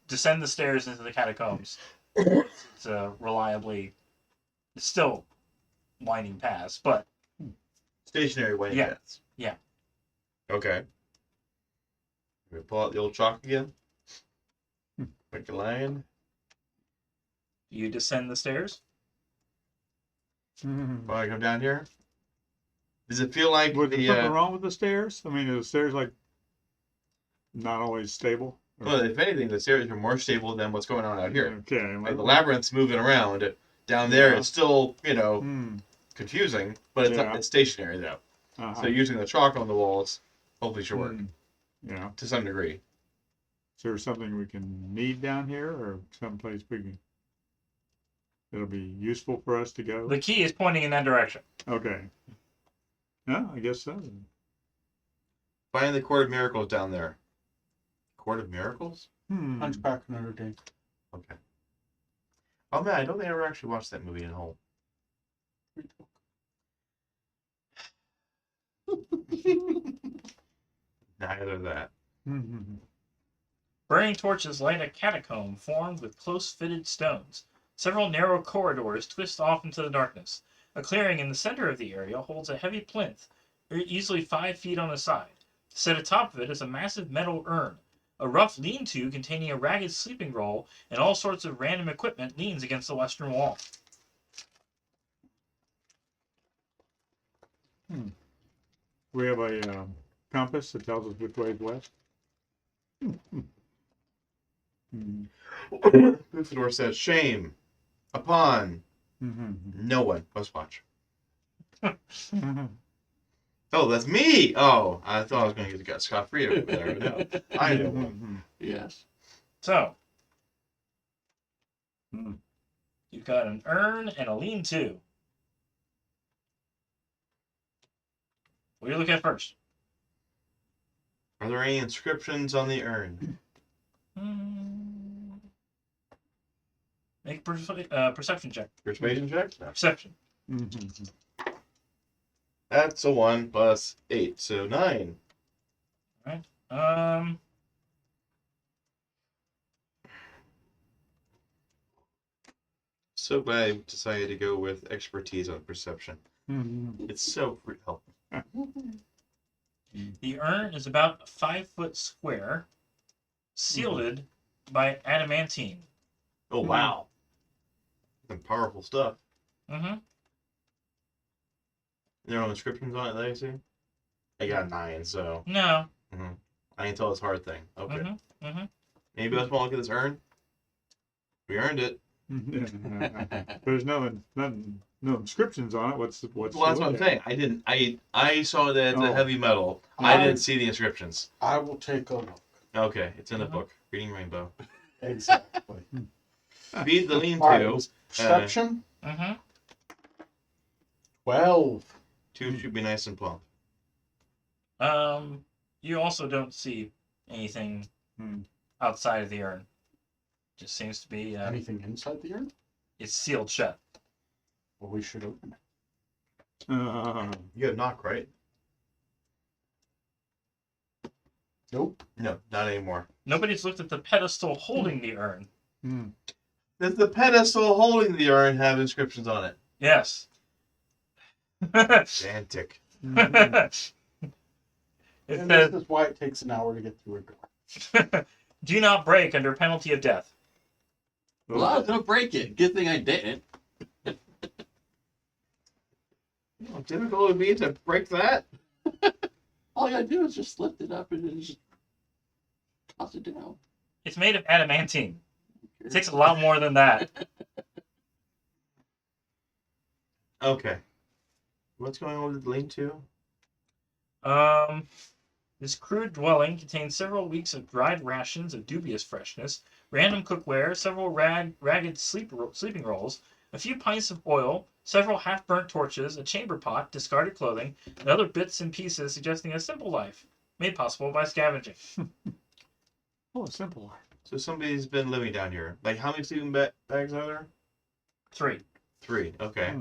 descend the stairs into the catacombs, it's reliably, it's still winding paths, but Stationary winding Yeah. paths. Yeah. Okay. We pull out the old chalk again. Make a line. you descend the stairs. When I come down here. Does it feel like Was there the something wrong with the stairs? I mean, are the stairs like not always stable? Or- well, if anything, the stairs are more stable than what's going on out here. Okay. Like the labyrinth's moving around. Down there, Yeah. it's still, Hmm. confusing, but it's Yeah. it's stationary though. Uh-huh. So using the chalk on the walls hopefully should work Yeah. to some degree. Is there something we can need down here, or someplace we can that'll be useful for us to go? The key is pointing in that direction. Okay. Yeah, I guess so. Find the Court of Miracles down there. Court of Miracles? Hunchback of Notre Dame. Okay. Oh man, I don't think I ever actually watched that movie at home. Neither that. Burning torches light a catacomb formed with close-fitted stones. Several narrow corridors twist off into the darkness. A clearing in the center of the area holds a heavy plinth, easily 5 feet on the side. Set atop of it is a massive metal urn. A rough lean-to containing a ragged sleeping roll and all sorts of random equipment leans against the western wall. We have a compass that tells us which way is west. Bufador says, shame upon no one. Let's watch. Oh, that's me! Oh, I thought I was going to get scot-free of it. There. No, I know one. Yes. So, you've got an urn and a lean-to. What are you looking at first? Are there any inscriptions on the urn? Make perception check. Persuasion check? No. Perception. That's a 1 plus 8, so 9. So glad I decided to go with expertise on perception. It's so helpful. The urn is about 5 foot square, shielded by adamantine. Oh, wow. Some powerful stuff. There are no inscriptions on it that I see? I got 9, so No. I can tell it's a hard thing. Okay. Mm-hmm. Maybe let's want to look at this urn. We earned it. There's nothing, no inscriptions on it. What's Well, that's what I'm saying. I didn't. I saw that it's a Oh. heavy metal. I didn't see the inscriptions. I will take a look. Okay, it's in the book. Reading Rainbow. Exactly. Feed the lean All right, to. it was perception. Mm-hmm. 12. 2 should be nice and plump. You also don't see anything outside of the urn. Just seems to be Anything inside the urn? it's sealed shut. Well, we should open it. You have knock, right? Nope. No, not anymore. Nobody's looked at the pedestal holding the urn. Does the pedestal holding the urn have inscriptions on it? Yes. Gigantic. It And says, this is why it takes an hour to get through a door. do not break under penalty of death. Well, I was gonna break it. Good thing I didn't. How difficult it would be to break that? All I gotta do is just lift it up and then just toss it down. It's made of adamantine. It takes a lot more than that. Okay. What's going on with the lean-to? This crude dwelling contains several weeks of dried rations of dubious freshness, random cookware, several ragged sleeping rolls, a few pints of oil, several half-burnt torches, a chamber pot, discarded clothing, and other bits and pieces suggesting a simple life, made possible by scavenging. Simple. So somebody's been living down here. Like, how many sleeping bags are there? 3. 3. Okay.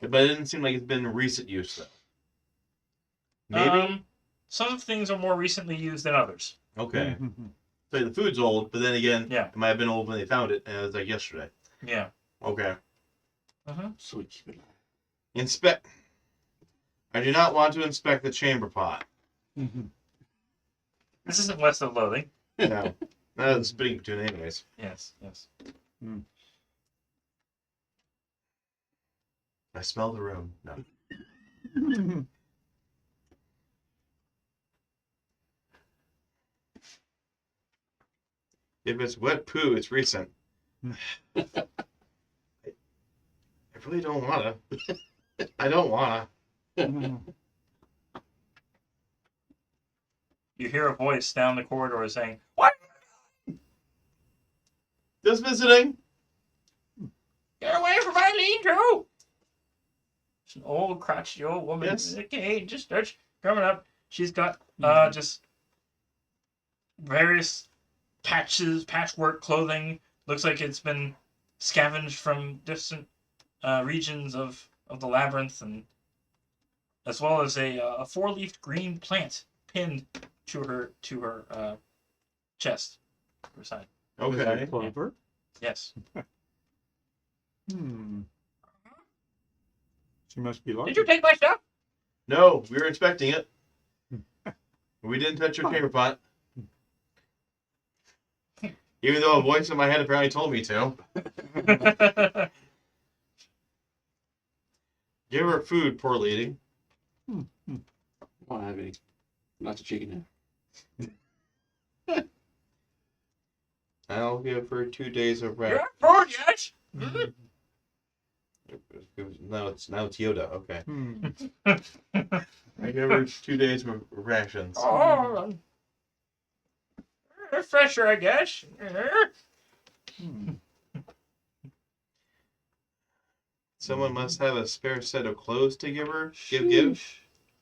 But it didn't seem like it's been recent use, though. Maybe? Some things are more recently used than others. Okay. So the food's old, but then again, Yeah. it might have been old when they found it, and it was like yesterday. Yeah. Okay. So we keep it. Inspect. I do not want to inspect the chamber pot. This isn't West of Loathing. No. That was spitting between anyways. Yes, yes. I smell the room. No. If it's wet poo, it's recent. I really don't wanna. I don't wanna. You hear a voice down the corridor saying, "What? Just visiting. Get away from my lean-to!" It's an old, crotchety old woman Yes. in a cage. Just starts coming up. She's got just various patchwork clothing. Looks like it's been scavenged from distant regions of the labyrinth, and as well as a four-leafed green plant pinned to her chest, her side. Okay. Clover. Yes. She must be lucky. Did you take my stuff? No, we were inspecting it. We didn't touch your chamber pot. Even though a voice in my head apparently told me to. Give her food, poor lady. I don't have any. Not the chicken. I'll give her 2 days of You rest. have food, yes? Now it's Yoda. Okay. I give her 2 days of rations. Oh, fresher, I guess. Someone must have a spare set of clothes to give her. Give.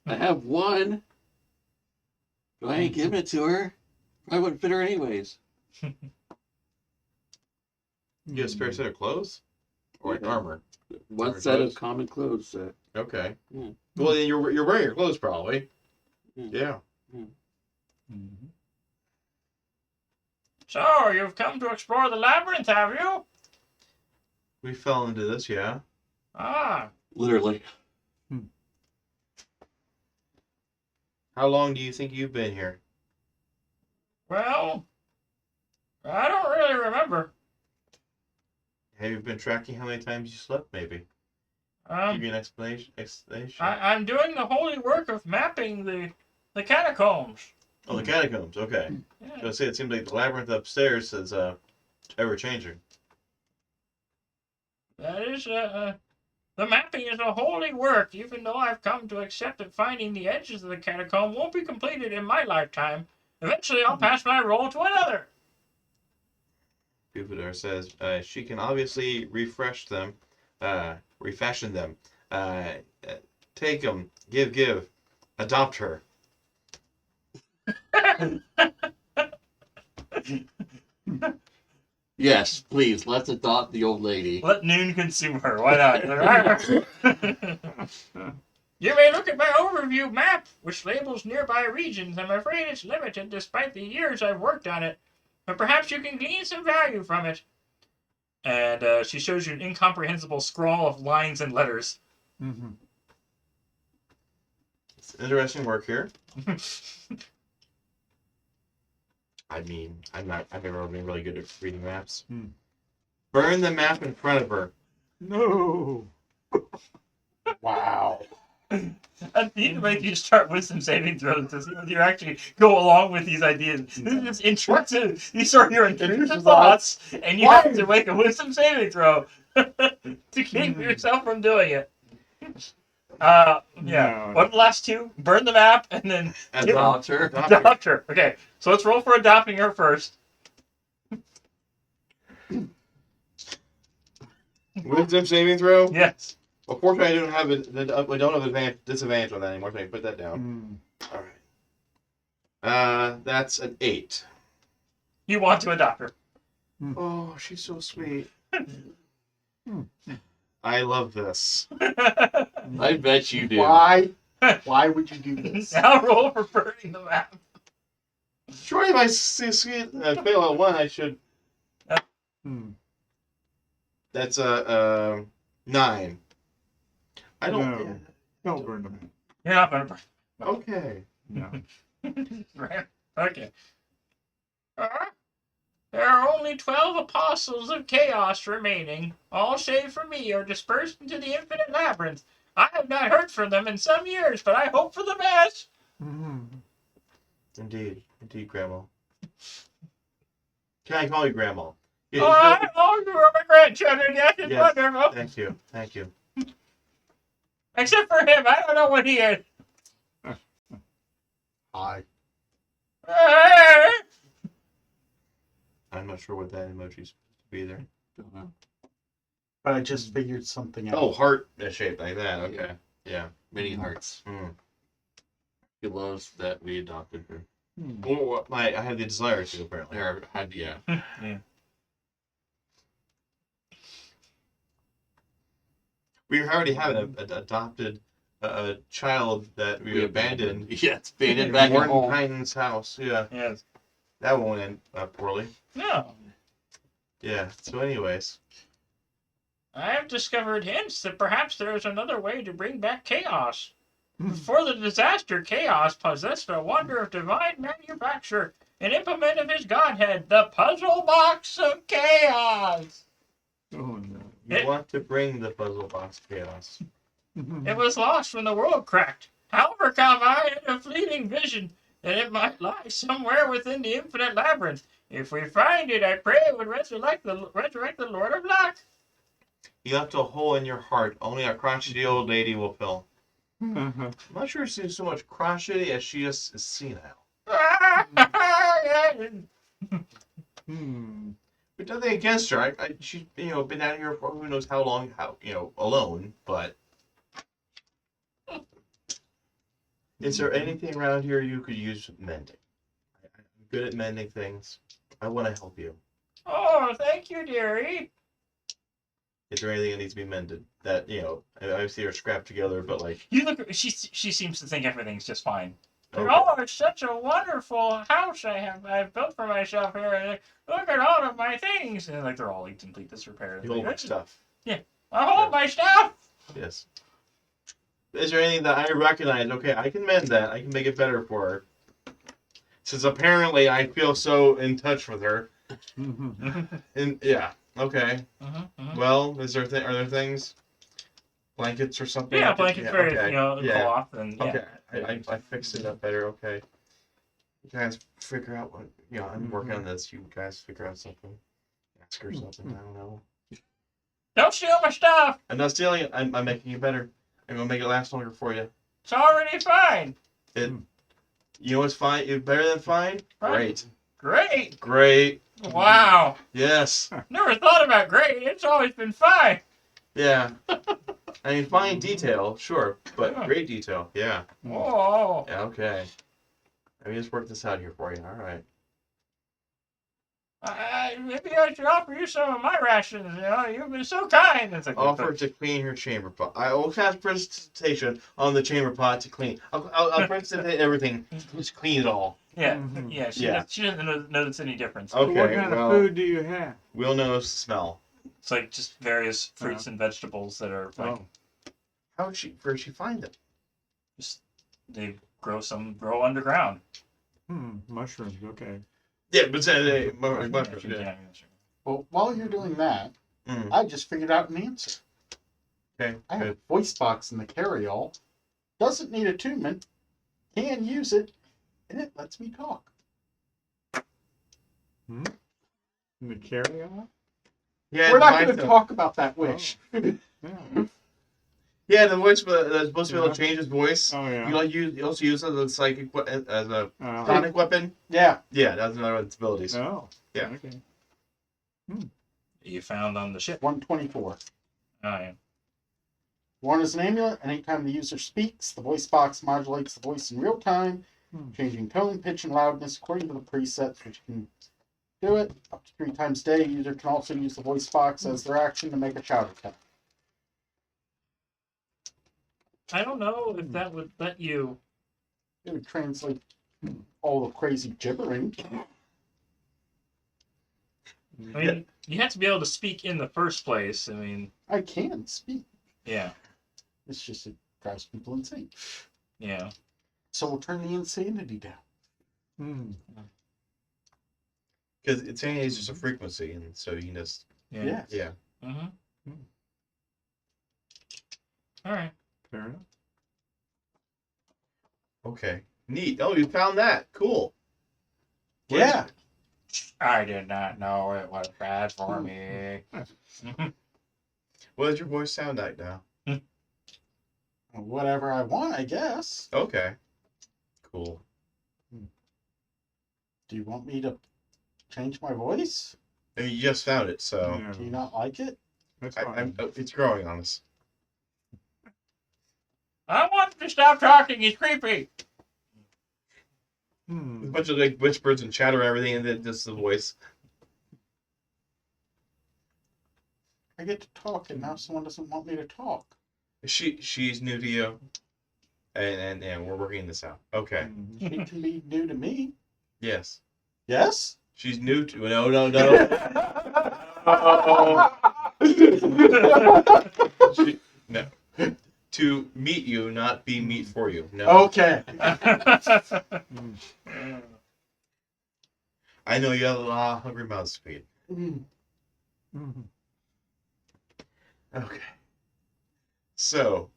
I have one. But I ain't giving it to her. I wouldn't fit her anyways. You have a spare set of clothes? Or like armor? One Or set clothes? of common clothes set. Okay. Yeah. Well, then you're wearing your clothes probably. Yeah. Yeah. So, you've come to explore the labyrinth, have you? We fell into this, yeah. Ah, Literally. How long do you think you've been here? well, I don't really remember. Have you been tracking how many times you slept, maybe? Give you an explanation. I'm doing the holy work of mapping the catacombs. Oh, the catacombs. Okay. Yeah. I was say it seems like the labyrinth upstairs is ever changing. That is, the mapping is a holy work, even though I've come to accept that finding the edges of the catacomb won't be completed in my lifetime. Eventually, I'll pass my role to another. Jupiter says she can obviously refashion them. Take them, give, adopt her. Yes, please, let's adopt the old lady. Let Noon consume her. Why not? You may look at my overview map, which labels nearby regions. I'm afraid it's limited despite the years I've worked on it. But perhaps you can glean some value from it. And she shows you an incomprehensible scrawl of lines and letters. Mm-hmm. It's interesting work here. I mean, I've never been really good at reading maps. Burn the map in front of her. No. Wow. I need to make you start wisdom saving throws to see whether you actually go along with these ideas. This is just intrusive. These are your intrusive thoughts, and you have to make a wisdom saving throw to keep yourself from doing it. Yeah. No. What are the last two? Burn the map, and then Adopt her. adopt her. Okay, so let's roll for adopting her first. Wisdom saving throw. Yes. Well, fortunately, I don't have disadvantage on that anymore, so I can put that down. All right. That's an 8. You want to adopt her. Oh, she's so sweet. I love this. I bet you do. Why? Why would you do this? Now roll for burning the map. Surely if I fail at 1, I should... That's a 9. I don't... No. Don't burn them. You're not going to burn. Okay. No. Right. Okay. There are only 12 apostles of chaos remaining. All save for me are dispersed into the infinite labyrinth. I have not heard from them in some years, but I hope for the best. Indeed, Grandma. Can I call you Grandma? Yeah, Oh, you are my grandchildren. Yes, it's Yes. wonderful. Thank you. Except for him. I don't know what he is. Hi. I'm not sure what that emoji's supposed to be there. Don't know. But I just figured something out. Oh, heart shaped like that. Okay. Yeah. Many hearts. Mm. He loves that we adopted her. Well, I have the desire to, apparently. There, yeah. Yeah. We already have an adopted child that we abandoned. Yeah, it's abandoned In back at Morton home. Pines' house. Yeah. Yes. That won't end poorly. No. Yeah. So, anyways. I have discovered hints that perhaps there is another way to bring back chaos. Before the disaster, chaos possessed a wonder of divine manufacture, an implement of his godhead, the puzzle box of chaos. Oh no. You want to bring the puzzle box chaos. It was lost when the world cracked. However, come I in a fleeting vision that it might lie somewhere within the infinite labyrinth. If we find it, I pray it would resurrect the Lord of Luck. You left a hole in your heart only a crotchety old lady will fill. I'm not sure she's so much crotchety as she just is senile. But nothing against her. She's been out here for who knows how long, alone. But is there anything around here you could use mending? I'm good at mending things. I want to help you. Oh, thank you, dearie. Is there anything that needs to be mended? That obviously are scrapped together, but like You look. She seems to think everything's just fine. okay. Oh, it's such a wonderful house I've built for myself here. Look at all of my things. And like they're all in complete disrepair. You hold my stuff. I hold my stuff. Yes. Is there anything that I recognize? Okay, I can mend that. I can make it better for her. Since apparently I feel so in touch with her. And yeah, okay. Well, are there things? Blankets or something? Yeah, blankets for okay. cloth and Okay, I fixed it up better. Okay. You guys figure out what I'm working on this. You guys figure out something. Ask her something. I don't know. Don't steal my stuff. I'm not stealing it. I'm making it better. I'm gonna make it last longer for you. It's already fine. You know what's fine? It's better than fine. Fine. Great. Great. Wow. Yes. Never thought about great. It's always been fine. Yeah. I mean, fine detail, sure, but Yeah. great detail. Yeah. Oh. Yeah. Okay. Let me just work this out here for you. All right. Maybe I should offer you some of my rations. You know, you've been so kind. It's like, Offer to clean her chamber pot. I will have presentation on the chamber pot to clean. I'll present everything. Just clean it all. Yeah, Mhm. yeah. Yeah. She doesn't notice any difference. Okay. What kind well, of food do you have? we'll notice the smell. It's like just various fruits and vegetables that are like Where'd she find them? just they grow underground. Mushrooms. Okay. Yeah, but mushrooms. Yeah, Yeah. yeah, sure. Well, while you're doing that, Mm. I just figured out an answer. Okay. I have a Good. voice box in the carry-all. Doesn't need attunement. Can use it, and it lets me talk. In the carry-on? Yeah. We're not the going to voice- talk about that wish. Yeah. Yeah, the voice that's supposed to be able to change his voice. Oh yeah. You also use it as a psychic as a Oh. sonic weapon. Yeah. Yeah, that's another one of its abilities. Oh. Yeah. Okay. You found on the ship. 124. Oh yeah. Worn as an amulet, anytime the user speaks, the voice box modulates the voice in real time, changing tone, pitch, and loudness according to the presets, which can do it up to 3 times a day. User can also use the voice box as their action to make a shout attack. I don't know if that would let you. It would translate all the crazy gibbering. I mean, you have to be able to speak in the first place. I mean, I can speak. yeah, It's just it drives people insane. yeah. So we'll turn the insanity down. Because insanity is just a frequency, and so you just Yeah. yeah. Mm-hmm. All right. Fair enough. Okay. Neat. Oh, you found that. Cool. What is Yeah. it? I did not know it was bad for me. What does your voice sound like now? Whatever I want, I guess. Okay. Cool. Do you want me to change my voice? I mean, you just found it, so Yeah. Do you not like it? That's fine. it's growing on us. I want him to stop talking. He's creepy. A bunch of like whispers and chatter and everything, and then just the voice. I get to talk, and now someone doesn't want me to talk. She's new to you, and we're working this out. Okay. She can be new to me. Yes. Yes? She's new to no. No. To meet you, not be meat for you. No. Okay. I know you have a lot of hungry mouths to feed. Okay. So,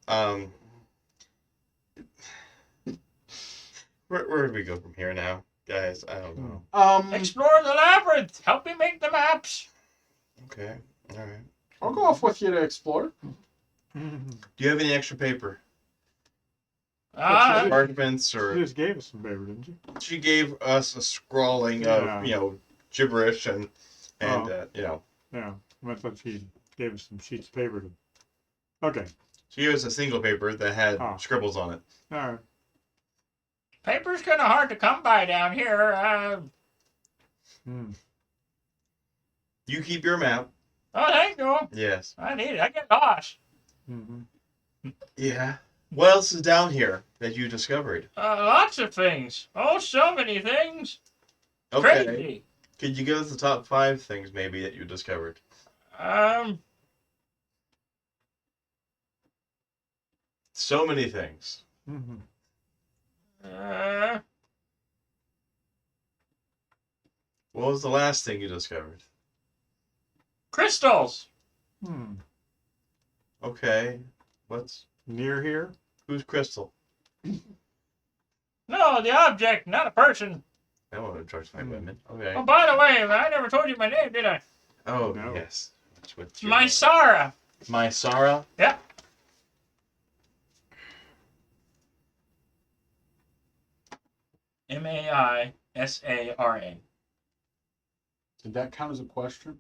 where do we go from here now, guys? I don't know. Explore the labyrinth. Help me make the maps. Okay. All right. I'll go off with you to explore. Do you have any extra paper? Ah, Parchments You or just gave us some paper, didn't you? she gave us a scrawling Yeah. of gibberish and Oh. yeah. I thought she gave us some sheets of paper to. Okay. She gave us a single paper that had Oh. scribbles on it. All right. paper's kind of hard to come by down here. You keep your map. Oh, thank you. Yes. I need it. I get lost. Yeah. What else is down here that you discovered? Lots of things. Oh, so many things. Okay. Crazy. Could you give us the top 5 things maybe that you discovered? So many things. What was the last thing you discovered? Crystals. Okay. What's Near here? who's Crystal? No, the object, not a person. I want to try to find women. Okay. Oh, by the way, I never told you my name, did I? Oh No. yes. What's with your My name? Sarah. My Sarah? Yeah. Maisara. Did that count as a question?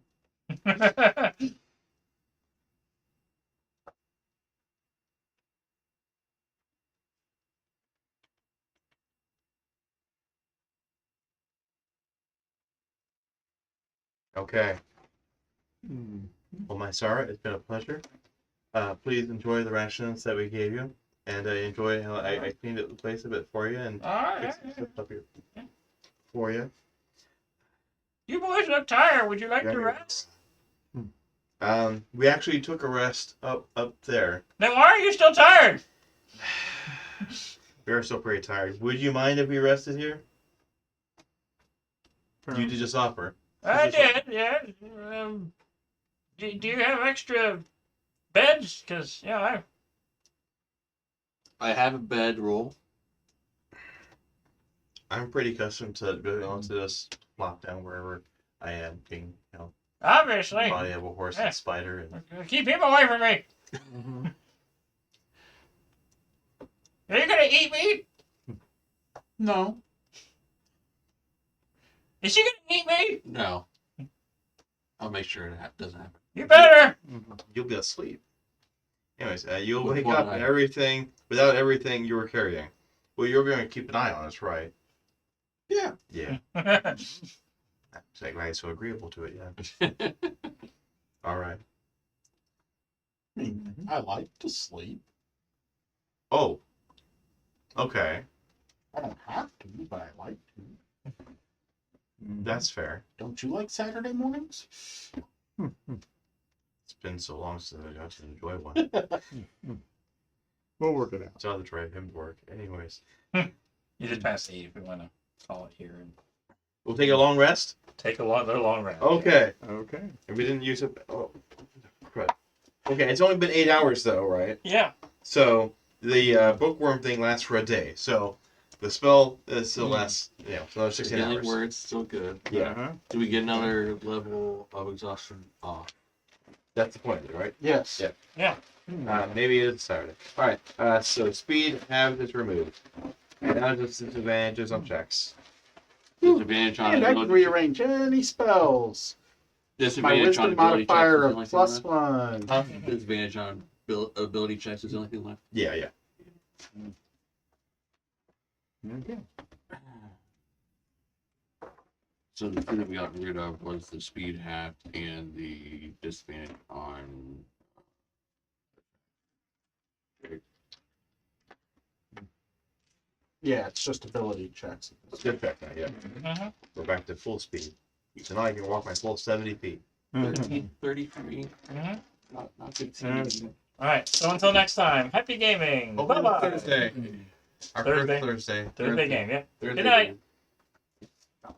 Okay. Hmm. Well, my Sarah, it's been a pleasure. Please enjoy the rations that we gave you. And enjoy how I cleaned up the place a bit for you and Alright. fixed some stuff up here for you. You boys look tired. Would you like to Yeah. rest? We actually took a rest up there. Then why are you still tired? We are still pretty tired. Would you mind if we rested here? You did just offer. I did, yeah. Do you have extra beds? Because, yeah, I have a bedroll. I'm pretty accustomed to being able to just flop down wherever I am, being, obviously. the body of a horse Yeah. and spider. And Keep him away from me. Mhm. Are you going to eat me? No. Is she going to eat me? No. I'll make sure it doesn't happen. You better. you'll be asleep. Anyways, you'll With wake one up eye. and everything, without everything you were carrying. Well, you're going to keep an eye on us, right? Yeah. Yeah. Is that guy so agreeable to it, yeah? All right. I mean, I like to sleep. Oh. Okay. I don't have to, but I like to. That's fair. Don't you like Saturday mornings? It's been so long since I got to enjoy one. We'll work it out. It's on the drive him to work. Anyways. You just passed 8 if we want to call it here and We'll take a long rest? take another long rest. Okay. Okay. And we didn't use it. Oh, crud. Okay, it's only been 8 hours though, right? Yeah. So the bookworm thing lasts for a day. So the spell still lasts, so another 16 Healing hours. word's still good. Yeah, Uh-huh. Do we get another level of exhaustion off? that's the point, right? Yes. Yeah. Yeah. Maybe it's Saturday. All right. So speed have is removed, and now just disadvantages on checks. Disadvantage on And I can ability. rearrange any spells. My Disadvantage on wisdom ability checks modifier is the of only thing plus left. 1. Disadvantage on ability checks is the only thing left. Yeah. Okay. So the two that we got rid of was the speed half and the disadvantage on. Yeah, it's just ability checks. It's good check now. Yeah. Mhm. We're back to full speed. So now I can walk my full 70 feet. Mhm. 33. Mhm. Not 15. All right. So until next time, happy gaming. Oh, Bye-bye. Thursday. Our Thursday. first Thursday. Thursday game, yeah. Thursday Good night. game.